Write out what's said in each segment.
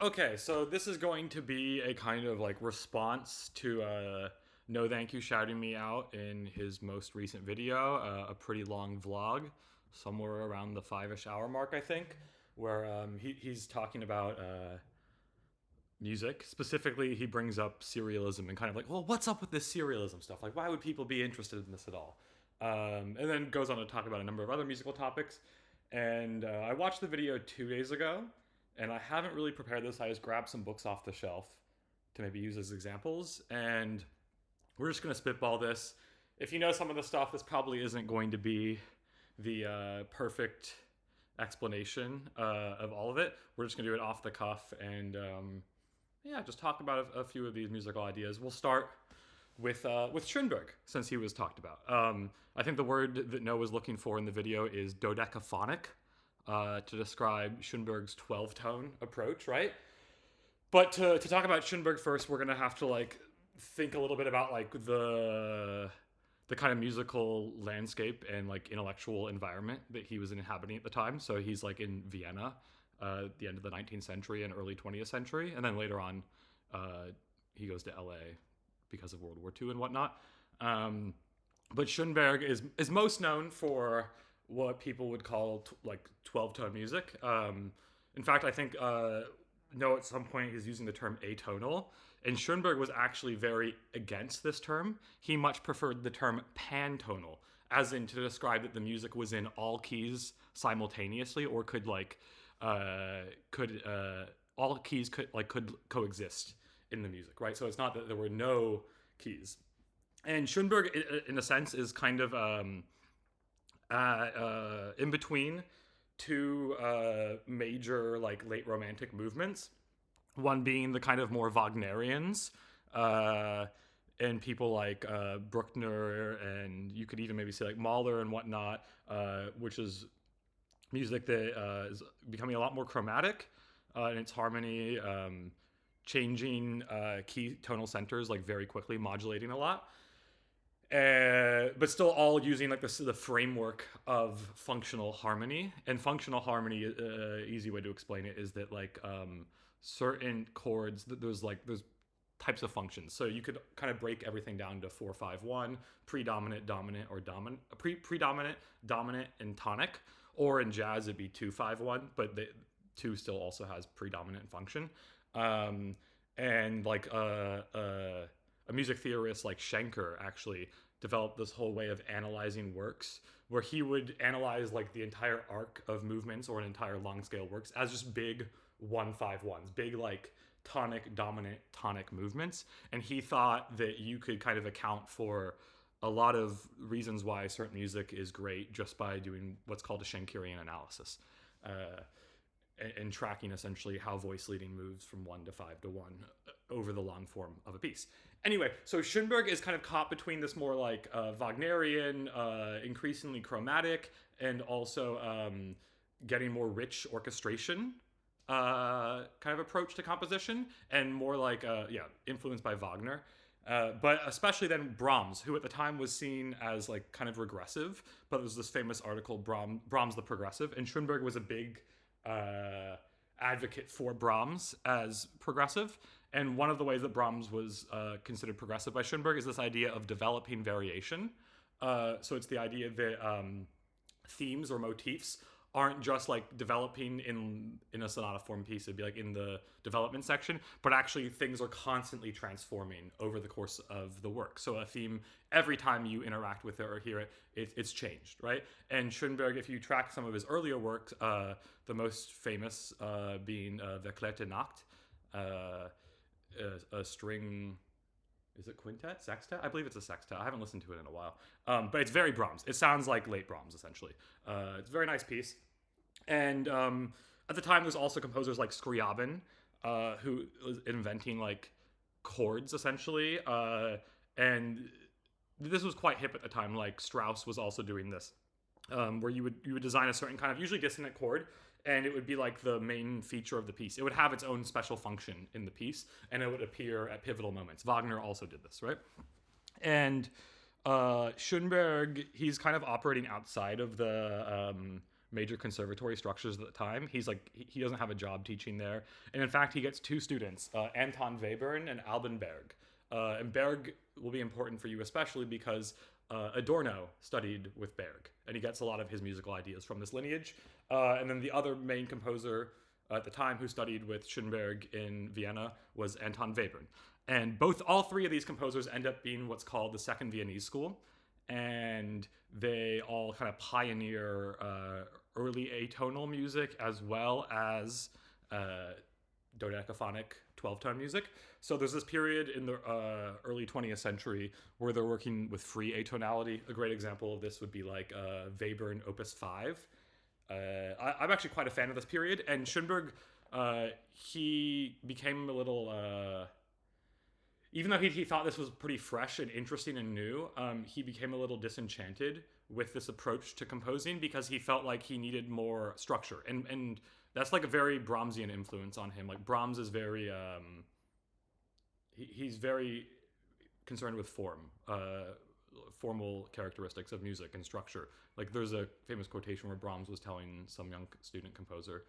Okay, so this is going to be a kind of like response to No Thank You shouting me out in his most recent video, a pretty long vlog, somewhere around the 5-ish hour mark, I think, where he's talking about music. Specifically, he brings up serialism and kind of like, well, what's up with this serialism stuff? Like, why would people be interested in this at all? And then goes on to talk about a number of other musical topics. And I watched the video 2 days ago, and I haven't really prepared this. I just grabbed some books off the shelf to maybe use as examples, and we're just going to spitball this. If you know some of the stuff, this probably isn't going to be the perfect explanation of all of it. We're just going to do it off the cuff and yeah, just talk about a few of these musical ideas. We'll start with Schoenberg, since he was talked about. I think the word that Noah was looking for in the video is dodecaphonic to describe Schoenberg's 12-tone approach, right? But to talk about Schoenberg first, we're gonna have to like think a little bit about like the kind of musical landscape and like intellectual environment that he was inhabiting at the time. So he's like in Vienna, the end of the 19th century and early 20th century, and then later on, he goes to LA because of World War II and whatnot. But Schoenberg is most known for what people would call like 12-tone music. In fact, I think no, at some point he's using the term atonal, and Schoenberg was actually very against this term. He much preferred the term pantonal, as in to describe that the music was in all keys simultaneously, or could like all keys could coexist in the music, right? So it's not that there were no keys. And Schoenberg, in a sense, is kind of in between two major like late romantic movements. One being the kind of more Wagnerians, and people like Bruckner, and you could even maybe say like Mahler and whatnot, which is music that is becoming a lot more chromatic in its harmony, changing key tonal centers like very quickly, modulating a lot. But still all using like the framework of functional harmony. And functional harmony, easy way to explain it is that like certain chords, there's types of functions. So you could kind of break everything down to 4-5-1, predominant, dominant, or predominant, dominant, and tonic. Or in jazz, it'd be 2-5-1, but the 2 still also has predominant function. And like a music theorist like Schenker actually developed this whole way of analyzing works, where he would analyze like the entire arc of movements or an entire long scale works as just big 1-5-1s, big like tonic, dominant, tonic movements. And he thought that you could kind of account for a lot of reasons why certain music is great just by doing what's called a Schenkerian analysis. And tracking essentially how voice leading moves from 1 to 5 to 1 over the long form of a piece. Anyway, so Schoenberg is kind of caught between this more like Wagnerian, increasingly chromatic, and also getting more rich orchestration kind of approach to composition, and more like, influenced by Wagner. But especially then Brahms, who at the time was seen as like kind of regressive, but there was this famous article, Brahms the Progressive, and Schoenberg was a big advocate for Brahms as progressive. And one of the ways that Brahms was considered progressive by Schoenberg is this idea of developing variation. So it's the idea that themes or motifs aren't just like developing in a sonata form piece, it'd be like in the development section, but actually things are constantly transforming over the course of the work. So a theme, every time you interact with it or hear it, it's changed, right? And Schoenberg, if you track some of his earlier work, the most famous being Verklärte Nacht, a string, is it quintet? Sextet? I believe it's a sextet. I haven't listened to it in a while. But it's very Brahms. It sounds like late Brahms, essentially. It's a very nice piece. And at the time, there's also composers like Scriabin, who was inventing like chords, essentially. And this was quite hip at the time. Like Strauss was also doing this, where you would design a certain kind of usually dissonant chord, and it would be like the main feature of the piece. It would have its own special function in the piece, and it would appear at pivotal moments. Wagner also did this, right? And Schoenberg, he's kind of operating outside of the major conservatory structures at the time. He's like, he doesn't have a job teaching there. And in fact, he gets two students, Anton Webern and Alban Berg. And Berg will be important for you, especially because Adorno studied with Berg, and he gets a lot of his musical ideas from this lineage. And then the other main composer at the time who studied with Schoenberg in Vienna was Anton Webern. And all three of these composers end up being what's called the Second Viennese School, and they all kind of pioneer early atonal music as well as dodecaphonic 12-tone music. So there's this period in the early 20th century where they're working with free atonality. A great example of this would be like Webern Opus 5. I'm actually quite a fan of this period, and Schoenberg, he became a little... even though he thought this was pretty fresh and interesting and new, he became a little disenchanted with this approach to composing because he felt like he needed more structure. And that's like a very Brahmsian influence on him. Like Brahms is very... he's very concerned with formal characteristics of music and structure. Like there's a famous quotation where Brahms was telling some young student composer,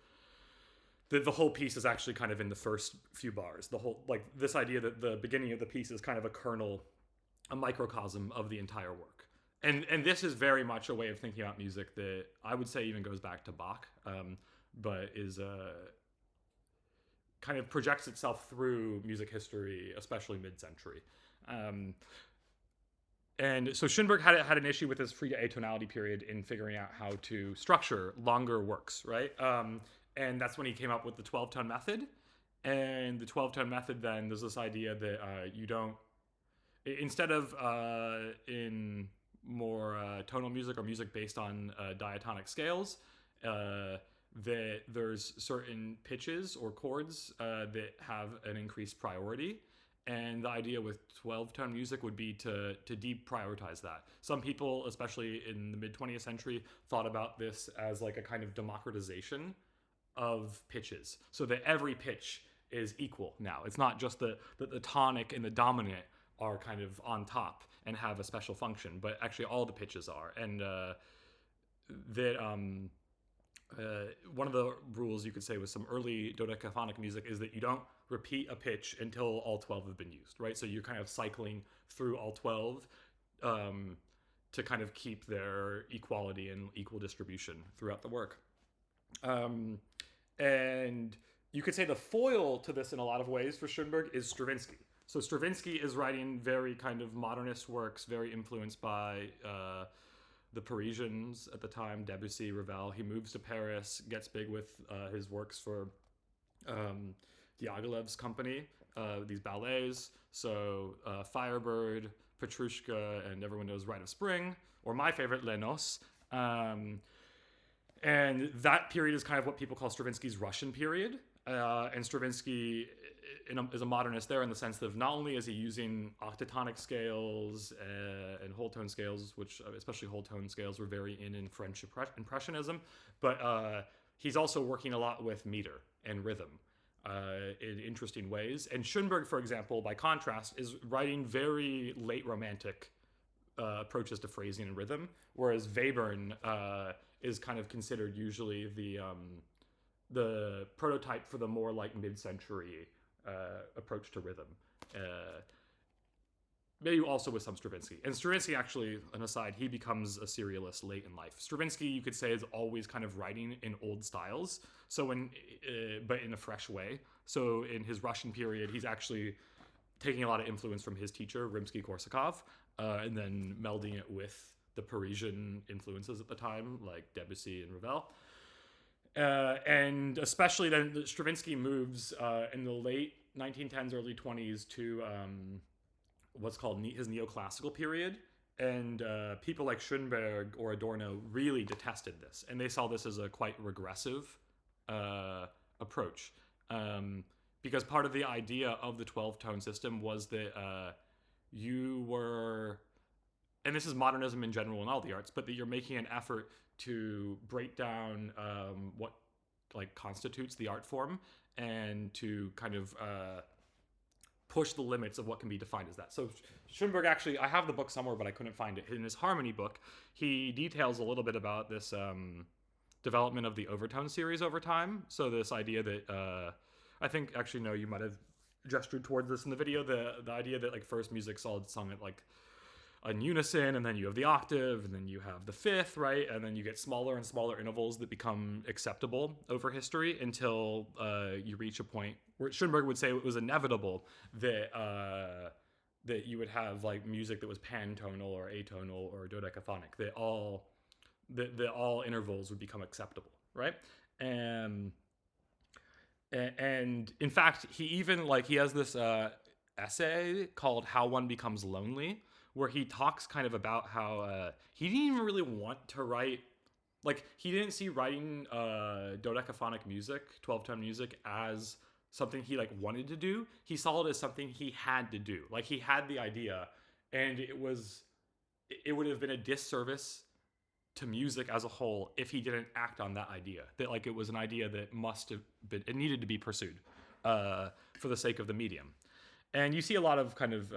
the whole piece is actually kind of in the first few bars. The whole, like this idea that the beginning of the piece is kind of a kernel, a microcosm of the entire work. And this is very much a way of thinking about music that I would say even goes back to Bach, but is kind of projects itself through music history, especially mid-century. And so Schoenberg had an issue with this free atonality period in figuring out how to structure longer works, right? And that's when he came up with the 12-tone method. And the 12-tone method, then, there's this idea that you don't... Instead of in more tonal music or music based on diatonic scales, that there's certain pitches or chords that have an increased priority. And the idea with 12-tone music would be to deprioritize that. Some people, especially in the mid-20th century, thought about this as like a kind of democratization of pitches, so that every pitch is equal now. It's not just the tonic and the dominant are kind of on top and have a special function, but actually all the pitches are. And one of the rules you could say with some early dodecaphonic music is that you don't repeat a pitch until all 12 have been used, right? So you're kind of cycling through all 12 to kind of keep their equality and equal distribution throughout the work. And you could say the foil to this in a lot of ways for Schoenberg is Stravinsky. So Stravinsky is writing very kind of modernist works, very influenced by the Parisians at the time, Debussy, Ravel. He moves to Paris, gets big with his works for Diaghilev's company, these ballets. So Firebird, Petrushka, and everyone knows Rite of Spring, or my favorite, Les Noces. And that period is kind of what people call Stravinsky's Russian period. And Stravinsky is a modernist there in the sense that not only is he using octatonic scales and whole tone scales, which especially whole tone scales were very in French Impressionism, but he's also working a lot with meter and rhythm in interesting ways. And Schoenberg, for example, by contrast, is writing very late Romantic approaches to phrasing and rhythm, whereas Webern is kind of considered usually the prototype for the more like mid-century approach to rhythm. Maybe also with some Stravinsky. And Stravinsky, actually, an aside, he becomes a serialist late in life. Stravinsky, you could say, is always kind of writing in old styles, but in a fresh way. So in his Russian period, he's actually taking a lot of influence from his teacher, Rimsky-Korsakov, and then melding it with the Parisian influences at the time, like Debussy and Ravel. And especially then Stravinsky moves in the late 1910s, early 20s to what's called his neoclassical period. And people like Schoenberg or Adorno really detested this. And they saw this as a quite regressive approach. Because part of the idea of the 12-tone system was that you were... and this is modernism in general in all the arts, but that you're making an effort to break down what like constitutes the art form and to kind of push the limits of what can be defined as that. So Schoenberg actually, I have the book somewhere, but I couldn't find it. In his Harmony book, he details a little bit about this development of the overtone series over time. So this idea that I think actually no, you might have gestured towards this in the video. The idea that like first music's all sung at like in unison, and then you have the octave, and then you have the fifth, right? And then you get smaller and smaller intervals that become acceptable over history until you reach a point where Schoenberg would say it was inevitable that that you would have like music that was pantonal or atonal or dodecaphonic, that all intervals would become acceptable, right? And in fact, he even like he has this essay called "How One Becomes Lonely," where he talks kind of about how he didn't even really want to write, like he didn't see writing dodecaphonic music, 12-tone music, as something he like wanted to do. He saw it as something he had to do. Like he had the idea, and it would have been a disservice to music as a whole if he didn't act on that idea. That like it was an idea that must have been, it needed to be pursued for the sake of the medium. And you see a lot of kind of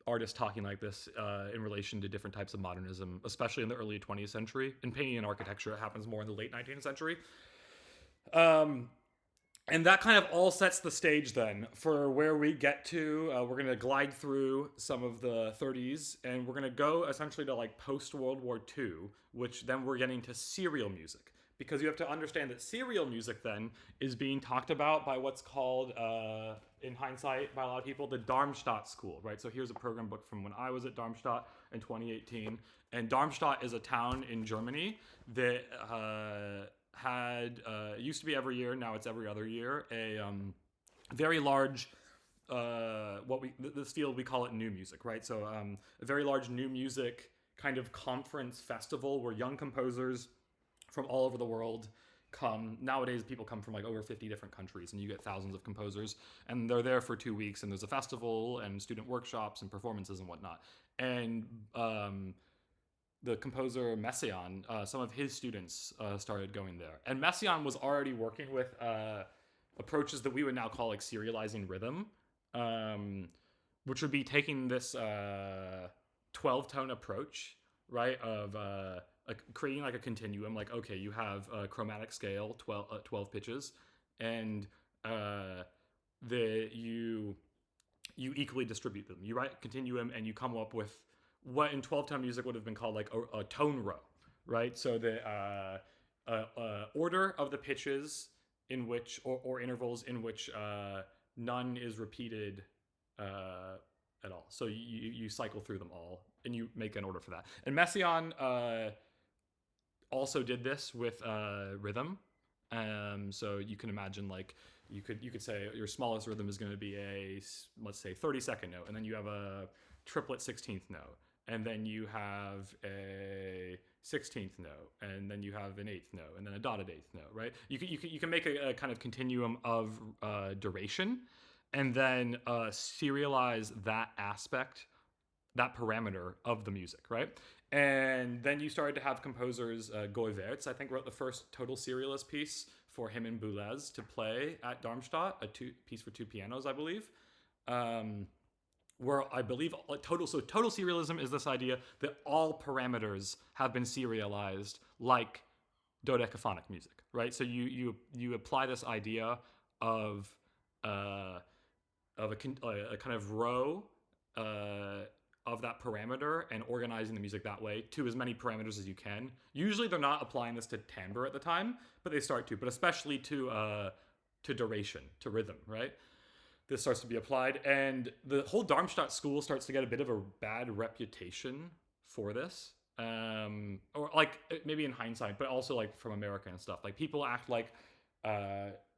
artists talking like this in relation to different types of modernism, especially in the early 20th century. In painting and architecture, it happens more in the late 19th century. And that kind of all sets the stage then for where we get to. We're going to glide through some of the 30s, and we're going to go essentially to like post-World War II, which then we're getting to serial music. Because you have to understand that serial music then is being talked about by what's called, in hindsight, by a lot of people, the Darmstadt School, right? So here's a program book from when I was at Darmstadt in 2018. And Darmstadt is a town in Germany that it used to be every year, now it's every other year, a very large, this field, we call it new music, right? So a very large new music kind of conference festival where young composers from all over the world come. Nowadays, people come from like over 50 different countries, and you get thousands of composers, and they're there for 2 weeks, and there's a festival and student workshops and performances and whatnot. And the composer Messiaen, some of his students started going there. And Messiaen was already working with approaches that we would now call like serializing rhythm, which would be taking this 12-tone approach, right, of creating like a continuum. Like, okay, you have a chromatic scale, 12 pitches, and you equally distribute them. You write continuum, and you come up with what in 12-tone music would have been called like a tone row, right? So the order of the pitches in which, or intervals in which none is repeated at all. So you cycle through them all, and you make an order for that. And Messiaen also did this with rhythm. So you can imagine like you could say your smallest rhythm is going to be a, let's say, 30-second note, and then you have a triplet 16th note, and then you have a 16th note, and then you have an 8th note, and then a dotted 8th note, right? You can make a kind of continuum of duration, and then serialize that aspect, that parameter of the music, right? And then you started to have composers, Goewerts, I think, wrote the first total serialist piece for him and Boulez to play at Darmstadt, a piece for 2 pianos, I believe. Where I believe total serialism is this idea that all parameters have been serialized like dodecaphonic music, right? So you apply this idea of a kind of row of that parameter and organizing the music that way to as many parameters as you can. Usually they're not applying this to timbre at the time, but they start to, but especially to duration, to rhythm, right? This starts to be applied, and the whole Darmstadt school starts to get a bit of a bad reputation for this, or like maybe in hindsight, but also like from America and stuff. Like people act like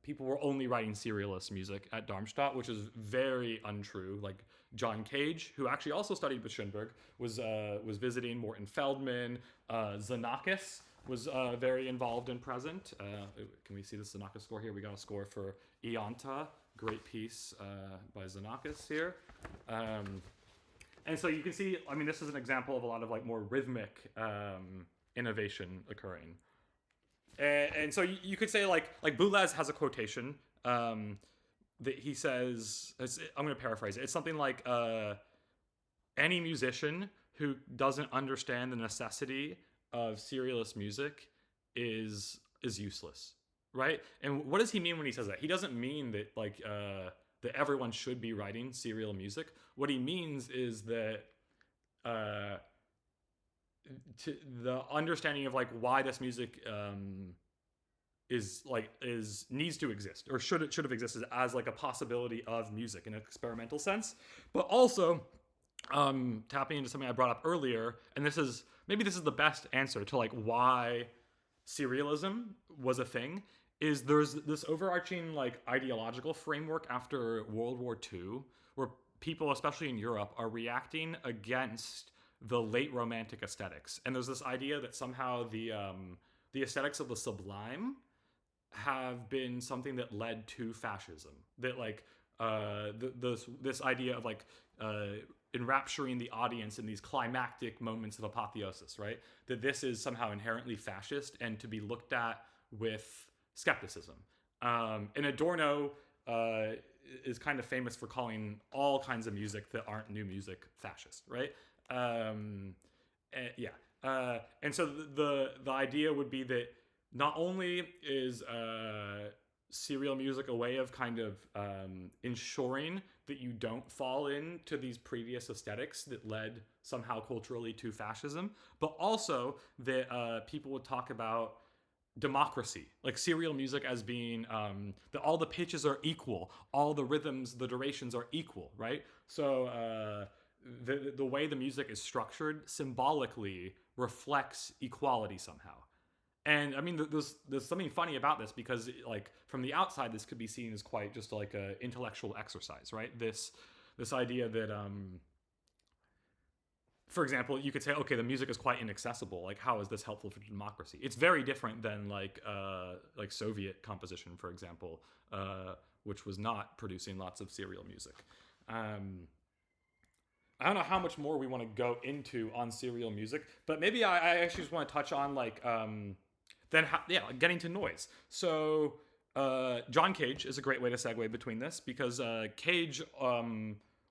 people were only writing serialist music at Darmstadt, which is very untrue. Like John Cage, who actually also studied with Schoenberg, was visiting Morton Feldman. Xenakis was very involved and present. Can we see the Xenakis score here? We got a score for Ianta. Great piece by Xenakis here. And so you can see, I mean, this is an example of a lot of like more rhythmic innovation occurring. And so you could say like Boulez has a quotation that he says, I'm going to paraphrase it. It's something like, any musician who doesn't understand the necessity of serialist music is useless, right? And what does he mean when he says that? He doesn't mean that that everyone should be writing serial music. What he means is that uh, to the understanding of like why this music is needs to exist or should have existed as like a possibility of music in an experimental sense, but also tapping into something I brought up earlier, and this is the best answer to like why serialism was a thing, is there's this overarching like ideological framework after World War II where people, especially in Europe, are reacting against the late Romantic aesthetics, and there's this idea that somehow the aesthetics of the sublime have been something that led to fascism. That like this idea of like enrapturing the audience in these climactic moments of apotheosis, right? That this is somehow inherently fascist and to be looked at with skepticism. And Adorno is kind of famous for calling all kinds of music that aren't new music fascist, right? Yeah. And so the idea would be that not only is serial music a way of kind of ensuring that you don't fall into these previous aesthetics that led somehow culturally to fascism, but also that people would talk about democracy, like serial music as being that all the pitches are equal, all the rhythms, the durations are equal, right? So the way the music is structured symbolically reflects equality somehow. And I mean, there's something funny about this because, like, from the outside, this could be seen as quite just like a intellectual exercise, right? This idea that, for example, you could say, okay, the music is quite inaccessible. Like, how is this helpful for democracy? It's very different than like Soviet composition, for example, which was not producing lots of serial music. I don't know how much more we want to go into on serial music, but maybe I actually just want to touch on like getting to noise. So John Cage is a great way to segue between this because Cage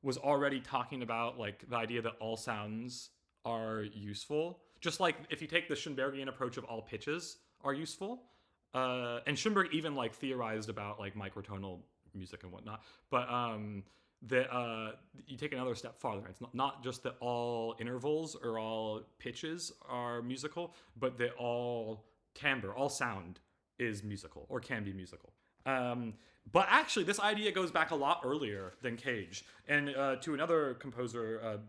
was already talking about like the idea that all sounds are useful. Just like if you take the Schoenbergian approach of all pitches are useful, and Schoenberg even like theorized about like microtonal music and whatnot, but that you take another step farther. It's not just that all intervals or all pitches are musical, but that all timbre, all sound is musical or can be musical. But actually, this idea goes back a lot earlier than Cage, and to another composer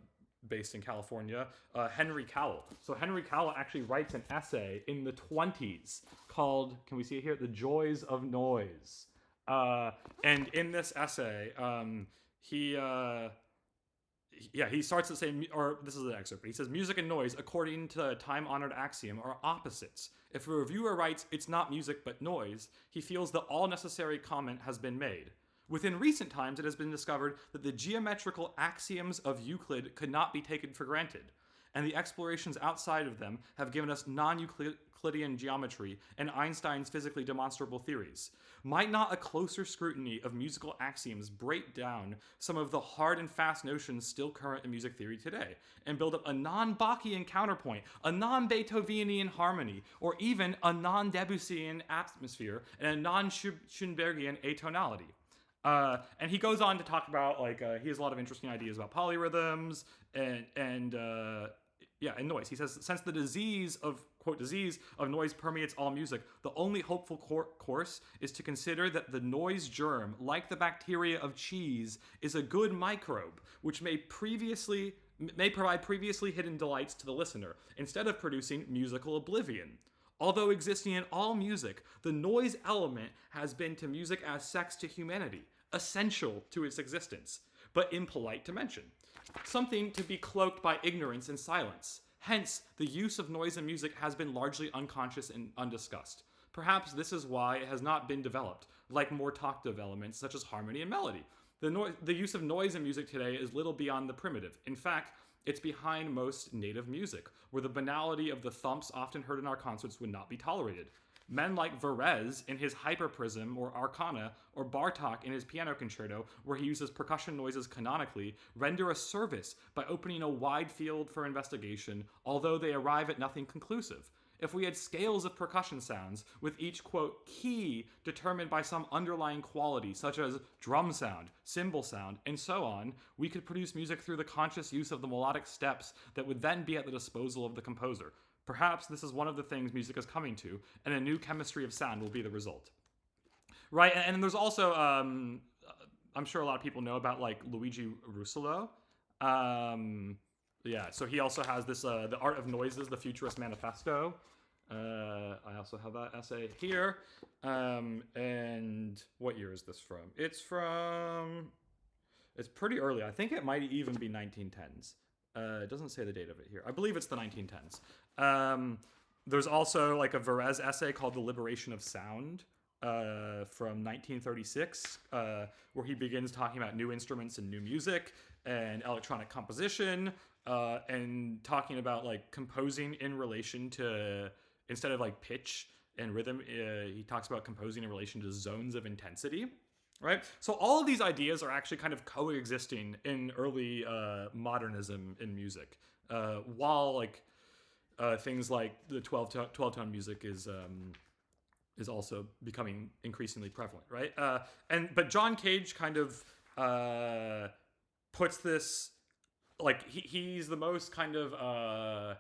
based in California, Henry Cowell. So Henry Cowell actually writes an essay in the 20s called, can we see it here? The Joys of Noise. And in this essay, he starts to say, or this is an excerpt, but he says, music and noise, according to a time-honored axiom, are opposites. If a reviewer writes, it's not music but noise, he feels that all necessary comment has been made. Within recent times, it has been discovered that the geometrical axioms of Euclid could not be taken for granted, and the explorations outside of them have given us non-Euclidean geometry and Einstein's physically demonstrable theories. Might not a closer scrutiny of musical axioms break down some of the hard and fast notions still current in music theory today, and build up a non-Bachian counterpoint, a non-Beethovenian harmony, or even a non-Debussyan atmosphere and a non-Schoenbergian atonality? And he goes on to talk about like he has a lot of interesting ideas about polyrhythms and noise. He says, since the disease of noise permeates all music, the only hopeful course is to consider that the noise germ, like the bacteria of cheese, is a good microbe which may provide previously hidden delights to the listener instead of producing musical oblivion. Although existing in all music, the noise element has been to music as sex to humanity, essential to its existence, but impolite to mention. Something to be cloaked by ignorance and silence. Hence, the use of noise in music has been largely unconscious and undiscussed. Perhaps this is why it has not been developed, like more talkative elements such as harmony and melody. The use of noise in music today is little beyond the primitive. In fact, it's behind most native music, where the banality of the thumps often heard in our concerts would not be tolerated. Men like Varese in his Hyperprism or Arcana, or Bartok in his Piano Concerto, where he uses percussion noises canonically, render a service by opening a wide field for investigation, although they arrive at nothing conclusive. If we had scales of percussion sounds, with each, quote, key determined by some underlying quality, such as drum sound, cymbal sound, and so on, we could produce music through the conscious use of the melodic steps that would then be at the disposal of the composer. Perhaps this is one of the things music is coming to, and a new chemistry of sound will be the result. Right, and there's also, I'm sure a lot of people know about, like, Luigi Russolo. Yeah, so he also has this, The Art of Noises, the Futurist Manifesto. I also have that essay here. And what year is this from? It's pretty early. I think it might even be 1910s. It doesn't say the date of it here. I believe it's the 1910s. There's also like a Varese essay called The Liberation of Sound from 1936, where he begins talking about new instruments and new music and electronic composition, and talking about like composing in relation to, instead of like pitch and rhythm, he talks about composing in relation to zones of intensity. Right? So all of these ideas are actually kind of coexisting in early modernism in music, while like things like the 12-tone music is also becoming increasingly prevalent, right? But John Cage kind of puts this, like he's the most kind of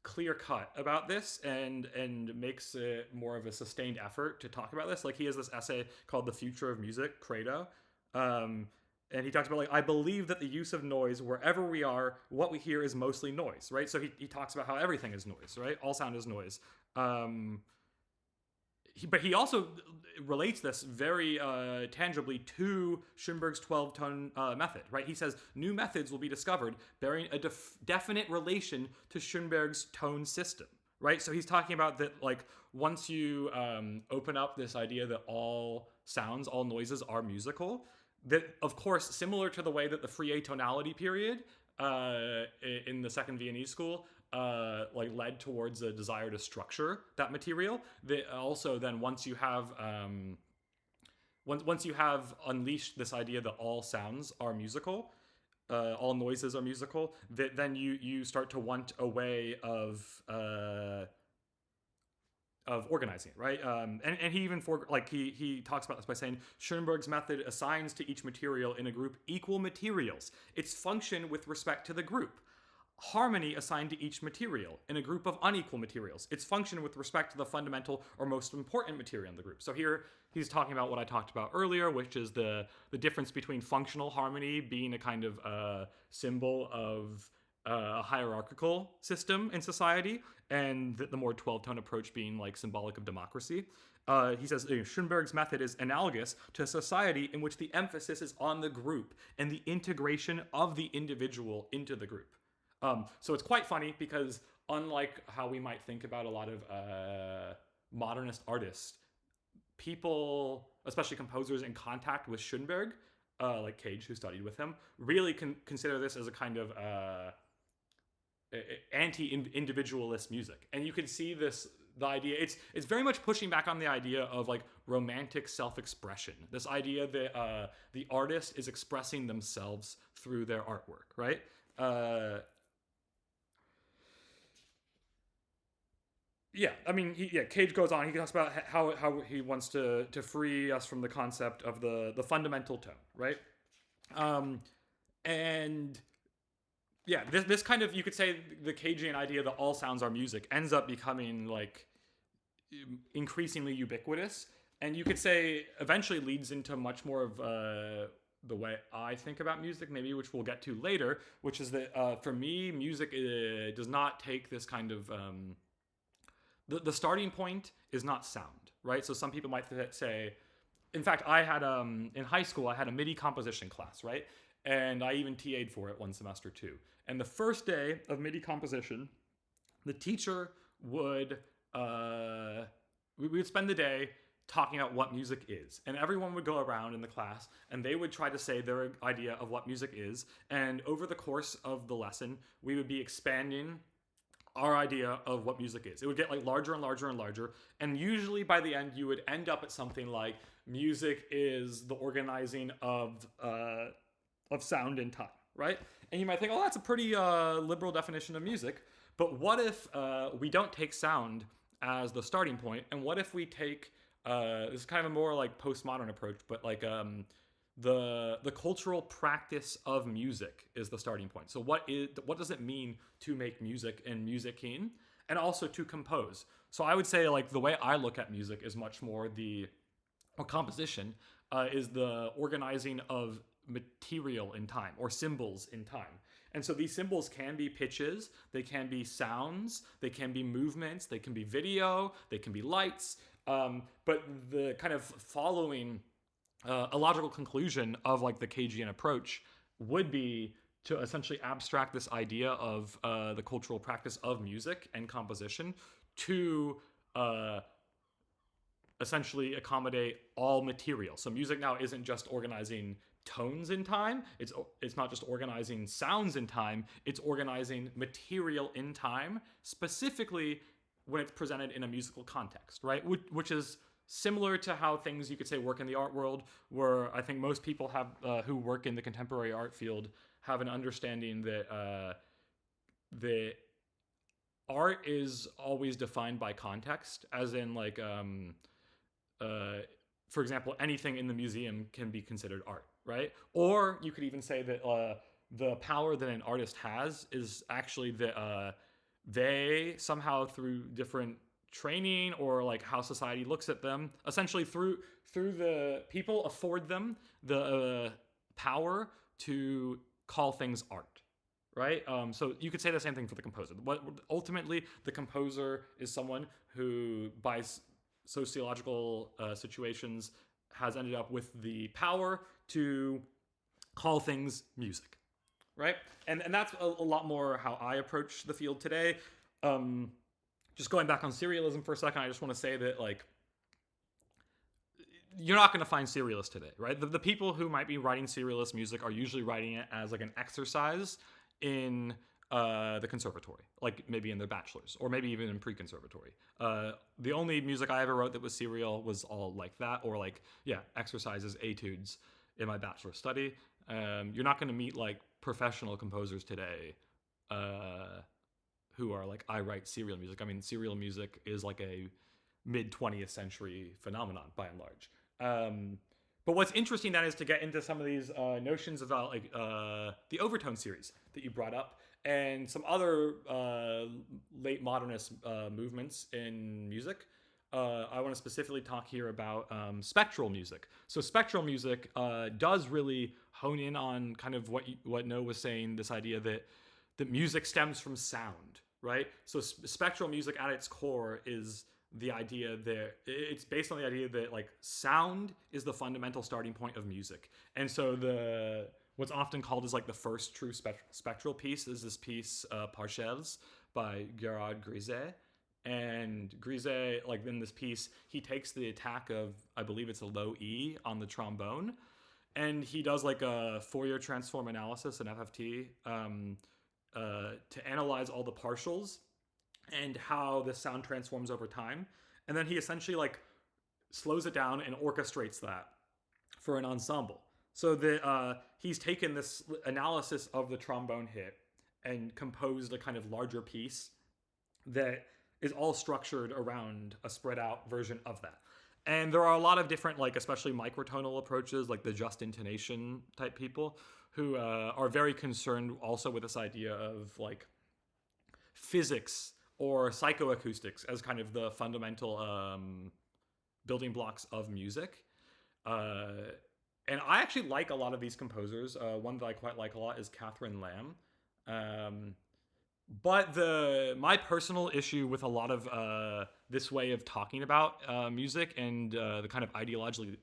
clear cut about this, and makes it more of a sustained effort to talk about this. Like he has this essay called The Future of Music, Credo. And he talks about, like, I believe that the use of noise wherever we are, what we hear is mostly noise, right? So he talks about how everything is noise, right? All sound is noise. But he also relates this very tangibly to Schoenberg's 12-tone method, right? He says new methods will be discovered bearing a definite relation to Schoenberg's tone system, right? So he's talking about that, like, once you open up this idea that all sounds, all noises are musical, that, of course, similar to the way that the free atonality period in the Second Viennese School like led towards a desire to structure that material. That also then once you have unleashed this idea that all sounds are musical, all noises are musical, that then you start to want a way of organizing, right? And he even he talks about this by saying Schoenberg's method assigns to each material in a group equal materials, its function with respect to the group. Harmony assigned to each material in a group of unequal materials, its function with respect to the fundamental or most important material in the group. So here he's talking about what I talked about earlier, which is the difference between functional harmony being a kind of symbol of a hierarchical system in society, and the more 12-tone approach being like symbolic of democracy. He says Schoenberg's method is analogous to a society in which the emphasis is on the group and the integration of the individual into the group. So it's quite funny because, unlike how we might think about a lot of modernist artists, people, especially composers in contact with Schoenberg, like Cage, who studied with him, really consider this as a kind of anti-individualist music. And you can see this, the idea, it's very much pushing back on the idea of like romantic self-expression. This idea that the artist is expressing themselves through their artwork, right? Yeah, I mean, Cage goes on. He talks about how he wants to free us from the concept of the fundamental tone, right? And yeah, this kind of, you could say, the Cagean idea that all sounds are music ends up becoming like increasingly ubiquitous, and you could say eventually leads into much more of the way I think about music, maybe, which we'll get to later, which is that for me, music does not take this kind of the starting point is not sound, right? So some people might say, in fact, I had in high school I had a MIDI composition class, right? And I even TA'd for it one semester too. And the first day of MIDI composition, the teacher would we would spend the day talking about what music is, and everyone would go around in the class and they would try to say their idea of what music is. And over the course of the lesson, we would be expanding our idea of what music is. It would get like larger and larger and larger, and usually by the end you would end up at something like music is the organizing of sound and time, right? And you might think, oh, that's a pretty liberal definition of music. But what if we don't take sound as the starting point, and what if we take this is kind of a more like postmodern approach, but like the cultural practice of music is the starting point. So what does it mean to make music and musicking, and also to compose? So I would say like the way I look at music is much more or composition is the organizing of material in time or symbols in time. And so these symbols can be pitches, they can be sounds, they can be movements, they can be video, they can be lights. But the kind of following a logical conclusion of like the Cagean approach would be to essentially abstract this idea of the cultural practice of music and composition to essentially accommodate all material. So music now isn't just organizing tones in time. It's not just organizing sounds in time. It's organizing material in time, specifically when it's presented in a musical context, right? Which is similar to how things you could say work in the art world, where I think most people have who work in the contemporary art field have an understanding that that art is always defined by context, as in like for example, anything in the museum can be considered art, right? Or you could even say that the power that an artist has is actually that they somehow through different training or like how society looks at them, essentially through the people afford them the power to call things art, right? So you could say the same thing for the composer. What ultimately the composer is someone who by sociological situations has ended up with the power to call things music, right? And that's a lot more how I approach the field today. Just going back on serialism for a second, I just want to say that like you're not going to find serialists today, right? The people who might be writing serialist music are usually writing it as like an exercise in the conservatory, like maybe in their bachelor's or maybe even in pre-conservatory. The only music I ever wrote that was serial was all like that, or like, yeah, exercises, etudes in my bachelor's study. You're not going to meet like professional composers today who are like, I write serial music. I mean, serial music is like a mid 20th century phenomenon by and large. But what's interesting then is to get into some of these notions about like the overtone series that you brought up and some other late modernist movements in music. I want to specifically talk here about spectral music. So spectral music does really hone in on kind of what Noah was saying, this idea that music stems from sound, right? So spectral music at its core is the idea that it's based on the idea that like sound is the fundamental starting point of music. And so what's often called as like the first true spectral piece is this piece Parcelles by Gerard Grisey. And Grisey, like in this piece, he takes the attack of, I believe it's a low E on the trombone, and he does like a Fourier transform analysis in FFT to analyze all the partials and how the sound transforms over time. And then he essentially like slows it down and orchestrates that for an ensemble. So that he's taken this analysis of the trombone hit and composed a kind of larger piece that is all structured around a spread out version of that. And there are a lot of different, like especially microtonal approaches, like the just intonation type people who are very concerned also with this idea of like physics or psychoacoustics as kind of the fundamental building blocks of music. And I actually like a lot of these composers. One that I quite like a lot is Catherine Lamb. But my personal issue with a lot of this way of talking about music and the kind of ideology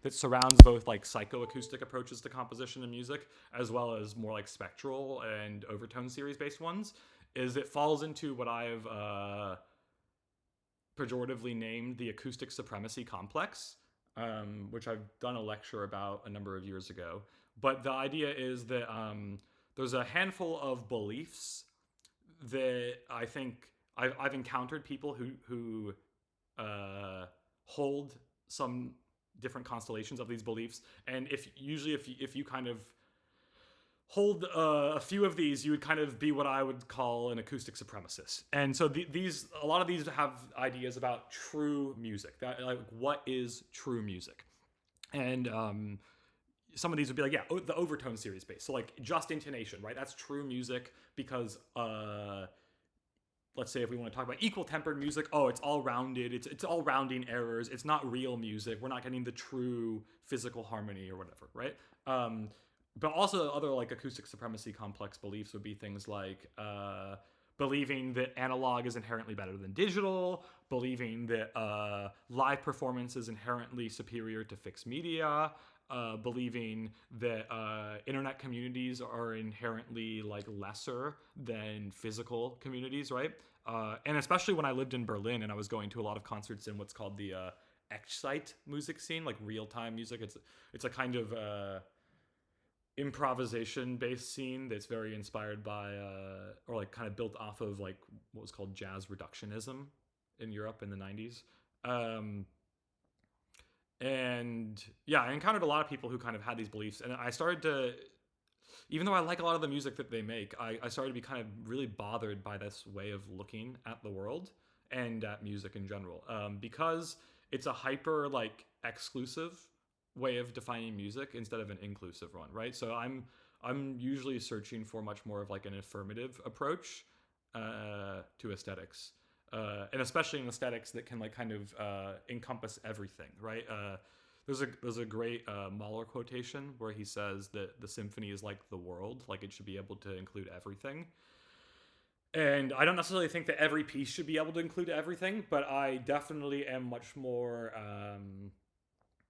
that surrounds both like psychoacoustic approaches to composition and music, as well as more like spectral and overtone series based ones, is it falls into what I've pejoratively named the acoustic supremacy complex, which I've done a lecture about a number of years ago. But the idea is that there's a handful of beliefs that I think I've encountered people who hold some different constellations of these beliefs, and if you kind of hold a few of these, you would kind of be what I would call an acoustic supremacist. And so these a lot of these have ideas about true music, that like what is true music, and some of these would be like, yeah, the overtone series base. So like just intonation, right? That's true music because let's say if we want to talk about equal tempered music, oh, it's all rounded, it's all rounding errors, it's not real music, we're not getting the true physical harmony or whatever, right? But also other like acoustic supremacy complex beliefs would be things like believing that analog is inherently better than digital, believing that live performance is inherently superior to fixed media, believing that internet communities are inherently like lesser than physical communities, right? And especially when I lived in Berlin and I was going to a lot of concerts in what's called the Echtzeit music scene, like real time music. It's a kind of improvisation based scene that's very inspired by or like kind of built off of like what was called jazz reductionism in Europe in the 90s. And yeah, I encountered a lot of people who kind of had these beliefs, and I started to, even though I like a lot of the music that they make, I started to be kind of really bothered by this way of looking at the world and at music in general, because it's a hyper like exclusive way of defining music instead of an inclusive one, right? So I'm usually searching for much more of like an affirmative approach to aesthetics, and especially in aesthetics that can like kind of encompass everything, right? There's a great Mahler quotation where he says that the symphony is like the world, like it should be able to include everything. And I don't necessarily think that every piece should be able to include everything, but I definitely am much more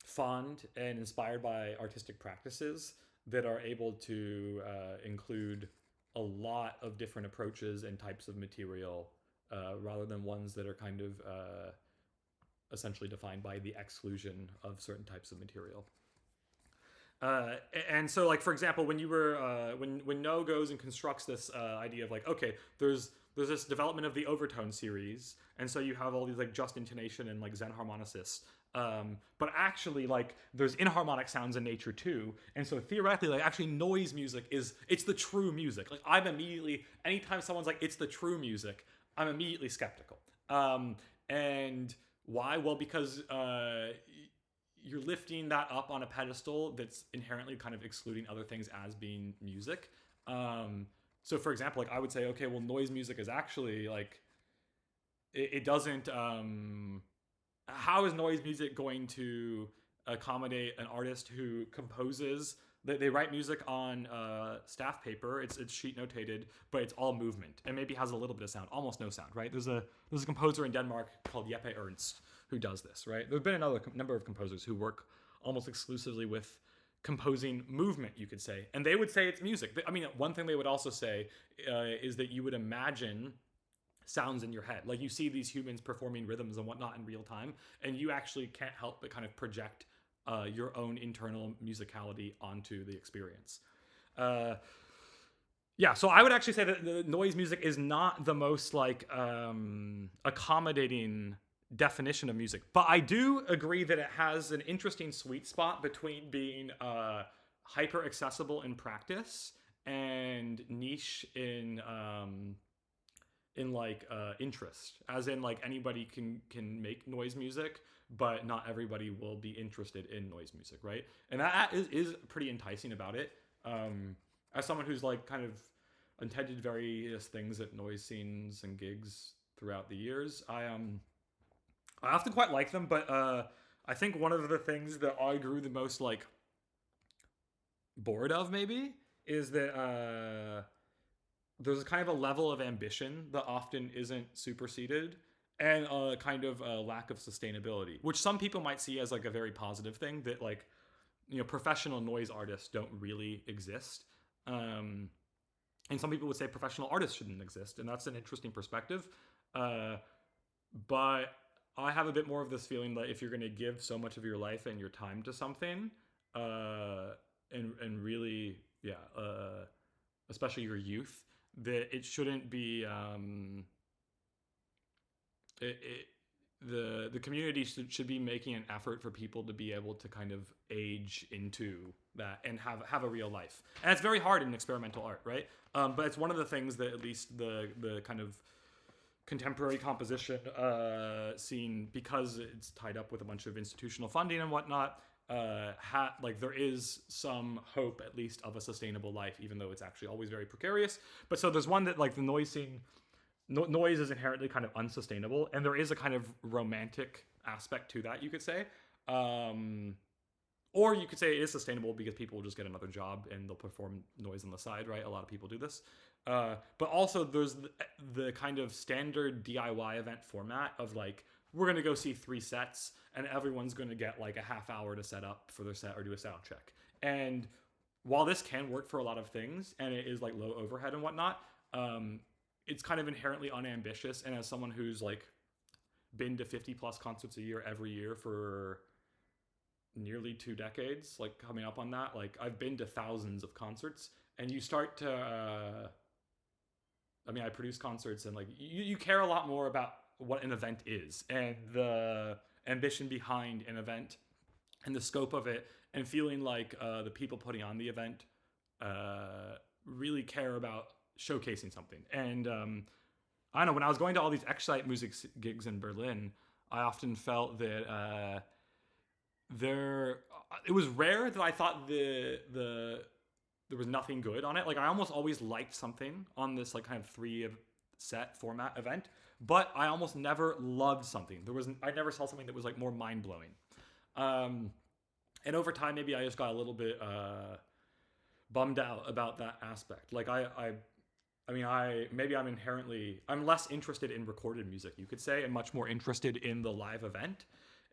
fond and inspired by artistic practices that are able to include a lot of different approaches and types of material, rather than ones that are kind of essentially defined by the exclusion of certain types of material. Uh, and so, like for example, when you were when No goes and constructs this idea of like, okay, there's this development of the overtone series, and so you have all these like just intonation and like Zen harmonicists. But actually, like there's inharmonic sounds in nature too, and so theoretically, like actually noise music it's the true music. Like I'm immediately anytime someone's like it's the true music, I'm immediately skeptical. And why? Well, because you're lifting that up on a pedestal that's inherently kind of excluding other things as being music. So, for example, like I would say, okay, well, noise music is actually like it doesn't. How is noise music going to accommodate an artist who composes? They write music on staff paper. It's sheet notated, but it's all movement and maybe has a little bit of sound, almost no sound. Right? There's a composer in Denmark called Jeppe Ernst who does this. Right? There've been another number of composers who work almost exclusively with composing movement, you could say, and they would say it's music. I mean, one thing they would also say is that you would imagine sounds in your head. Like you see these humans performing rhythms and whatnot in real time, and you actually can't help but kind of project your own internal musicality onto the experience. Yeah, so I would actually say that the noise music is not the most like accommodating definition of music, but I do agree that it has an interesting sweet spot between being hyper accessible in practice and niche in like interest, as in like anybody can make noise music, but not everybody will be interested in noise music, right? And that is pretty enticing about it. As someone who's like kind of attended various things at noise scenes and gigs throughout the years, I often quite like them, but I think one of the things that I grew the most like bored of maybe is that there's kind of a level of ambition that often isn't superseded, and a kind of a lack of sustainability, which some people might see as like a very positive thing, that like, you know, professional noise artists don't really exist. And some people would say professional artists shouldn't exist, and that's an interesting perspective. But I have a bit more of this feeling that if you're going to give so much of your life and your time to something, and really, yeah, especially your youth, that it shouldn't be the community should be making an effort for people to be able to kind of age into that and have a real life. And it's very hard in experimental art, right? But it's one of the things that at least the kind of contemporary composition scene, because it's tied up with a bunch of institutional funding and whatnot, like there is some hope at least of a sustainable life, even though it's actually always very precarious. But so there's one that like the noise scene, noise is inherently kind of unsustainable, and there is a kind of romantic aspect to that, you could say. Or you could say it is sustainable because people will just get another job and they'll perform noise on the side, right? A lot of people do this. But also there's the kind of standard DIY event format of like, we're going to go see 3 sets and everyone's going to get like a half hour to set up for their set or do a sound check. And while this can work for a lot of things and it is like low overhead and whatnot, it's kind of inherently unambitious. And as someone who's like been to 50 plus concerts a year every year for nearly 2 decades, like coming up on that, like I've been to thousands of concerts, and you start to I produce concerts, and like you care a lot more about what an event is and the ambition behind an event and the scope of it, and feeling like the people putting on the event really care about showcasing something. And I don't know, when I was going to all these Excite music gigs in Berlin, I often felt that it was rare that I thought there was nothing good on it. Like I almost always liked something on this like kind of 3 set format event, but I almost never loved something. I never saw something that was like more mind blowing. And over time, maybe I just got a little bit bummed out about that aspect. Like I'm less interested in recorded music, you could say, and much more interested in the live event.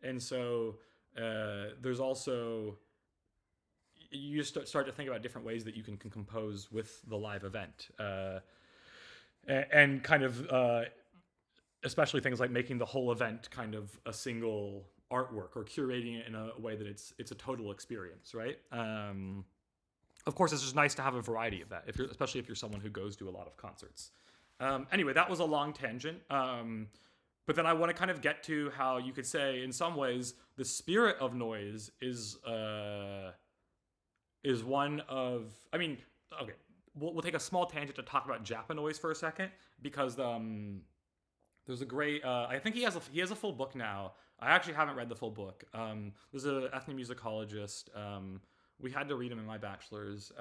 And so there's also, you just start to think about different ways that you can compose with the live event, and kind of especially things like making the whole event kind of a single artwork or curating it in a way that it's a total experience, right? Of course, it's just nice to have a variety of that, especially if you're someone who goes to a lot of concerts. Anyway, that was a long tangent. But then I want to kind of get to how you could say, in some ways, the spirit of noise is one of. Okay, we'll take a small tangent to talk about Japanoise for a second, because there's a great. I think he has a full book now. I actually haven't read the full book. There's an ethnomusicologist. We had to read him in my bachelor's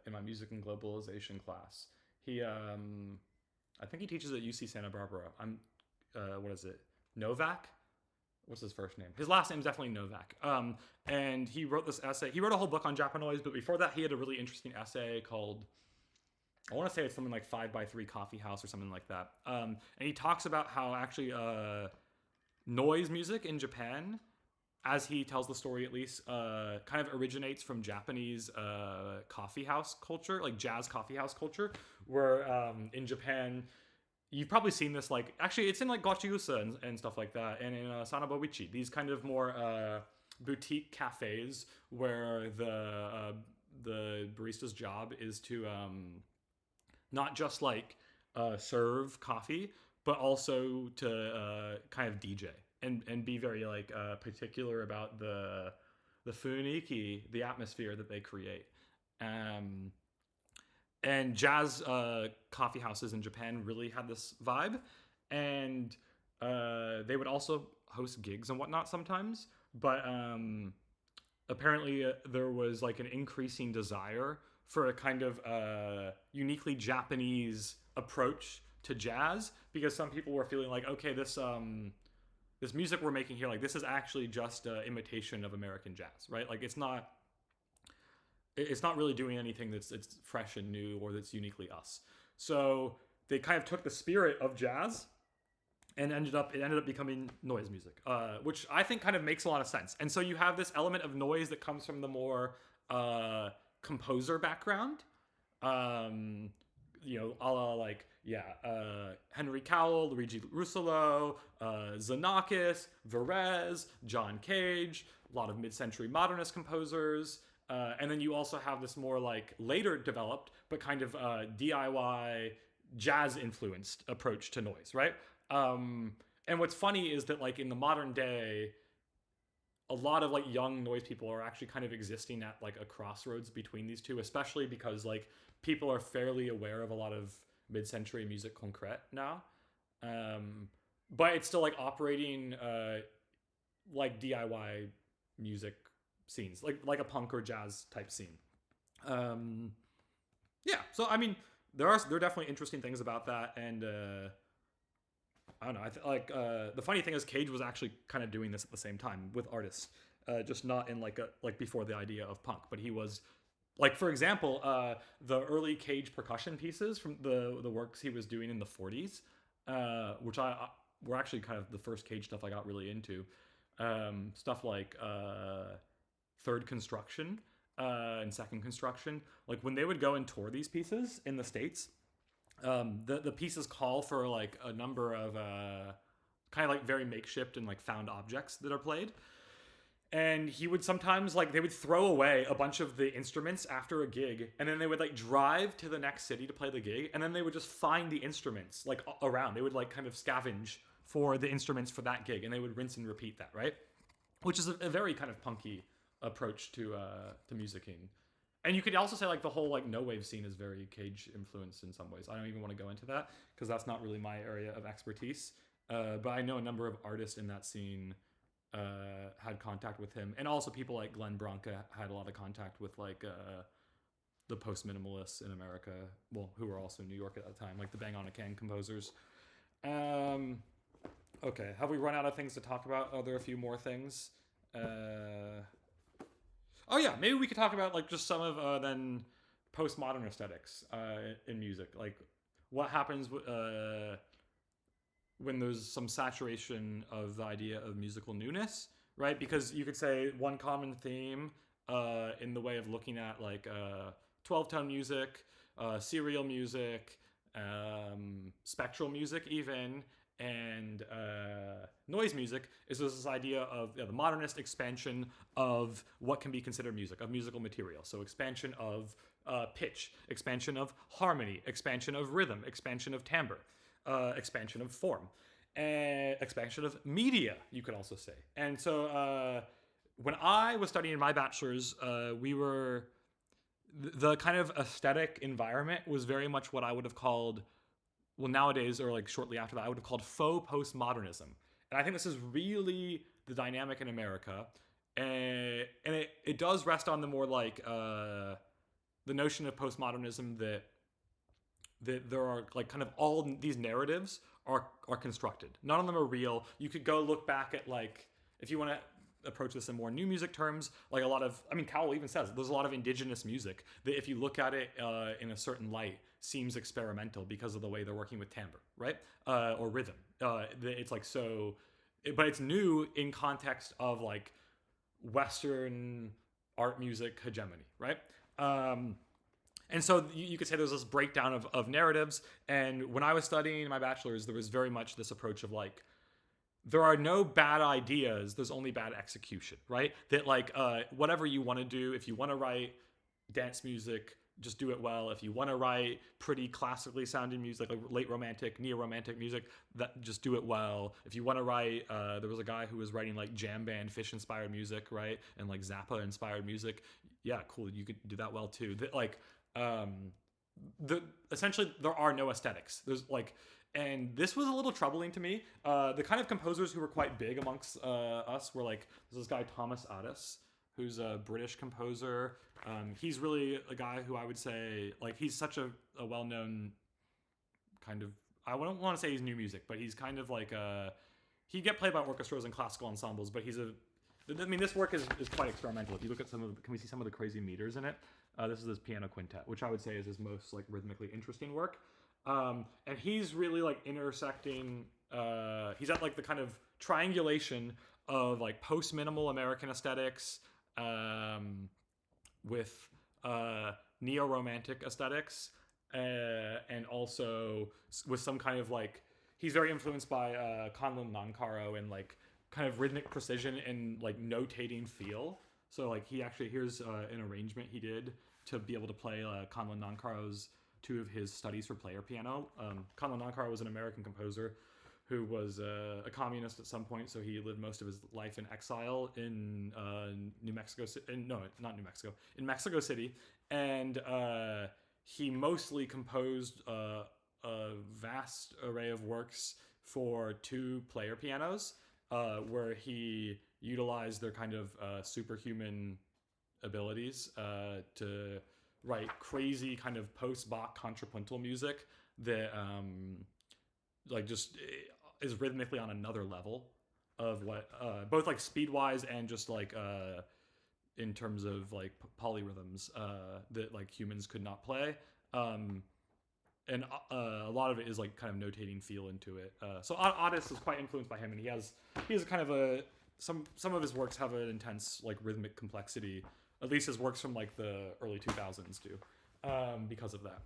in my music and globalization class. He, I think he teaches at UC Santa Barbara. What is it? Novak? What's his first name? His last name is definitely Novak. And he wrote this essay. He wrote a whole book on Japanoise, but before that, he had a really interesting essay called, I want to say it's something like 5x3 Coffee House or something like that. And he talks about how actually noise music in Japan, as he tells the story at least, kind of originates from Japanese coffee house culture, like jazz coffee house culture, where in Japan, you've probably seen this, like, actually it's in like Gochiusa and stuff like that, and in Sanaboichi, these kind of more boutique cafes where the barista's job is to not just like serve coffee, but also to kind of DJ and be very like particular about the funiki, the atmosphere that they create. And jazz coffee houses in Japan really had this vibe, and they would also host gigs and whatnot sometimes. But apparently there was like an increasing desire for a kind of uniquely Japanese approach to jazz, because some people were feeling like, okay, this music we're making here, like this is actually just an imitation of American jazz, right? Like it's not really doing anything that's fresh and new or that's uniquely us. So they kind of took the spirit of jazz and it ended up becoming noise music, which I think kind of makes a lot of sense. And so you have this element of noise that comes from the more composer background, a la like, Henry Cowell, Luigi Russolo, Xenakis, Varese, John Cage, a lot of mid-century modernist composers. And then you also have this more like later developed, but kind of DIY jazz influenced approach to noise, right? And what's funny is that like in the modern day, a lot of like young noise people are actually kind of existing at like a crossroads between these two, especially because like people are fairly aware of a lot of mid-century musique concrète now. But it's still like operating like DIY music scenes, like a punk or jazz type scene. Um, yeah, so I mean, there are definitely interesting things about that, and I don't know. The funny thing is, Cage was actually kind of doing this at the same time with artists, just not in like before the idea of punk, but he was like, for example, the early Cage percussion pieces from the works he was doing in the 40s, which I were actually kind of the first Cage stuff I got really into. Stuff like Third Construction and Second Construction. Like when they would go and tour these pieces in the States, the pieces call for like a number of kind of like very makeshift and like found objects that are played. And he would sometimes like they would throw away a bunch of the instruments after a gig, and then they would like drive to the next city to play the gig, and then they would just find the instruments like around. They would like kind of scavenge for the instruments for that gig, and they would rinse and repeat that, right? Which is a very kind of punky approach to musicking. And you could also say like the whole like no wave scene is very Cage influenced in some ways. I don't even want to go into that because that's not really my area of expertise. But I know a number of artists in that scene had contact with him, and also people like Glenn Branca had a lot of contact with like the post minimalists in America, well, who were also in New York at that time, like the Bang on a Can composers. Okay, have we run out of things to talk about? Are there a few more things? Oh yeah, maybe we could talk about like just some of then postmodern aesthetics in music. Like what happens when there's some saturation of the idea of musical newness, right? Because you could say one common theme in the way of looking at like 12-tone music, serial music, spectral music even, and noise music is this idea of the modernist expansion of what can be considered music, of musical material. So expansion of pitch, expansion of harmony, expansion of rhythm, expansion of timbre, expansion of form, and expansion of media, you could also say. And so when I was studying my bachelor's, we were the kind of aesthetic environment was very much what I would have called, well, nowadays, or like shortly after that, I would have called faux postmodernism. And I think this is really the dynamic in America. And it does rest on the more like the notion of postmodernism that there are like kind of all these narratives are constructed. None of them are real. You could go look back at like, if you want to approach this in more new music terms, like a lot of, I mean, Cowell even says there's a lot of indigenous music that if you look at it in a certain light, seems experimental because of the way they're working with timbre, right? Or rhythm. It's like so, but it's new in context of like Western art music hegemony, right? And so you could say there's this breakdown of narratives. And when I was studying my bachelor's, there was very much this approach of like, there are no bad ideas, there's only bad execution, right? That like whatever you want to do, if you want to write dance music, just do it well. If you want to write pretty classically sounding music, like late romantic, neo-romantic music, that just do it well. If you want to write, there was a guy who was writing like jam band, Fish-inspired music, right? And like Zappa-inspired music. Yeah, cool. You could do that well too. That like, essentially there are no aesthetics. There's like, and this was a little troubling to me. The kind of composers who were quite big amongst us were like, there's this guy Thomas Addis, who's a British composer. He's really a guy who I would say, like, he's such a well-known kind of, I don't want to say he's new music, but he's kind of like he get played by orchestras and classical ensembles, but I mean, this work is quite experimental. If you look at can we see some of the crazy meters in it? This is his piano quintet, which I would say is his most like rhythmically interesting work. And he's really like intersecting, he's at like the kind of triangulation of like post-minimal American aesthetics, with neo-romantic aesthetics, and also with some kind of like, he's very influenced by Conlon Nancaro and like kind of rhythmic precision and like notating feel. So like he actually, here's an arrangement he did to be able to play Conlon Nancaro's two of his studies for player piano. Conlon Nankar was an American composer who was a communist at some point, so he lived most of his life in exile in New Mexico. No, not New Mexico, in Mexico City, and he mostly composed a vast array of works for two player pianos, where he utilized their kind of superhuman abilities to write crazy kind of post-Bach contrapuntal music that like just is rhythmically on another level of what both like speed-wise and just like in terms of like polyrhythms that like humans could not play. And a lot of it is like kind of notating feel into it. So Otis is quite influenced by him, and he has kind of a some of his works have an intense like rhythmic complexity. At least his works from like the early 2000s do, because of that.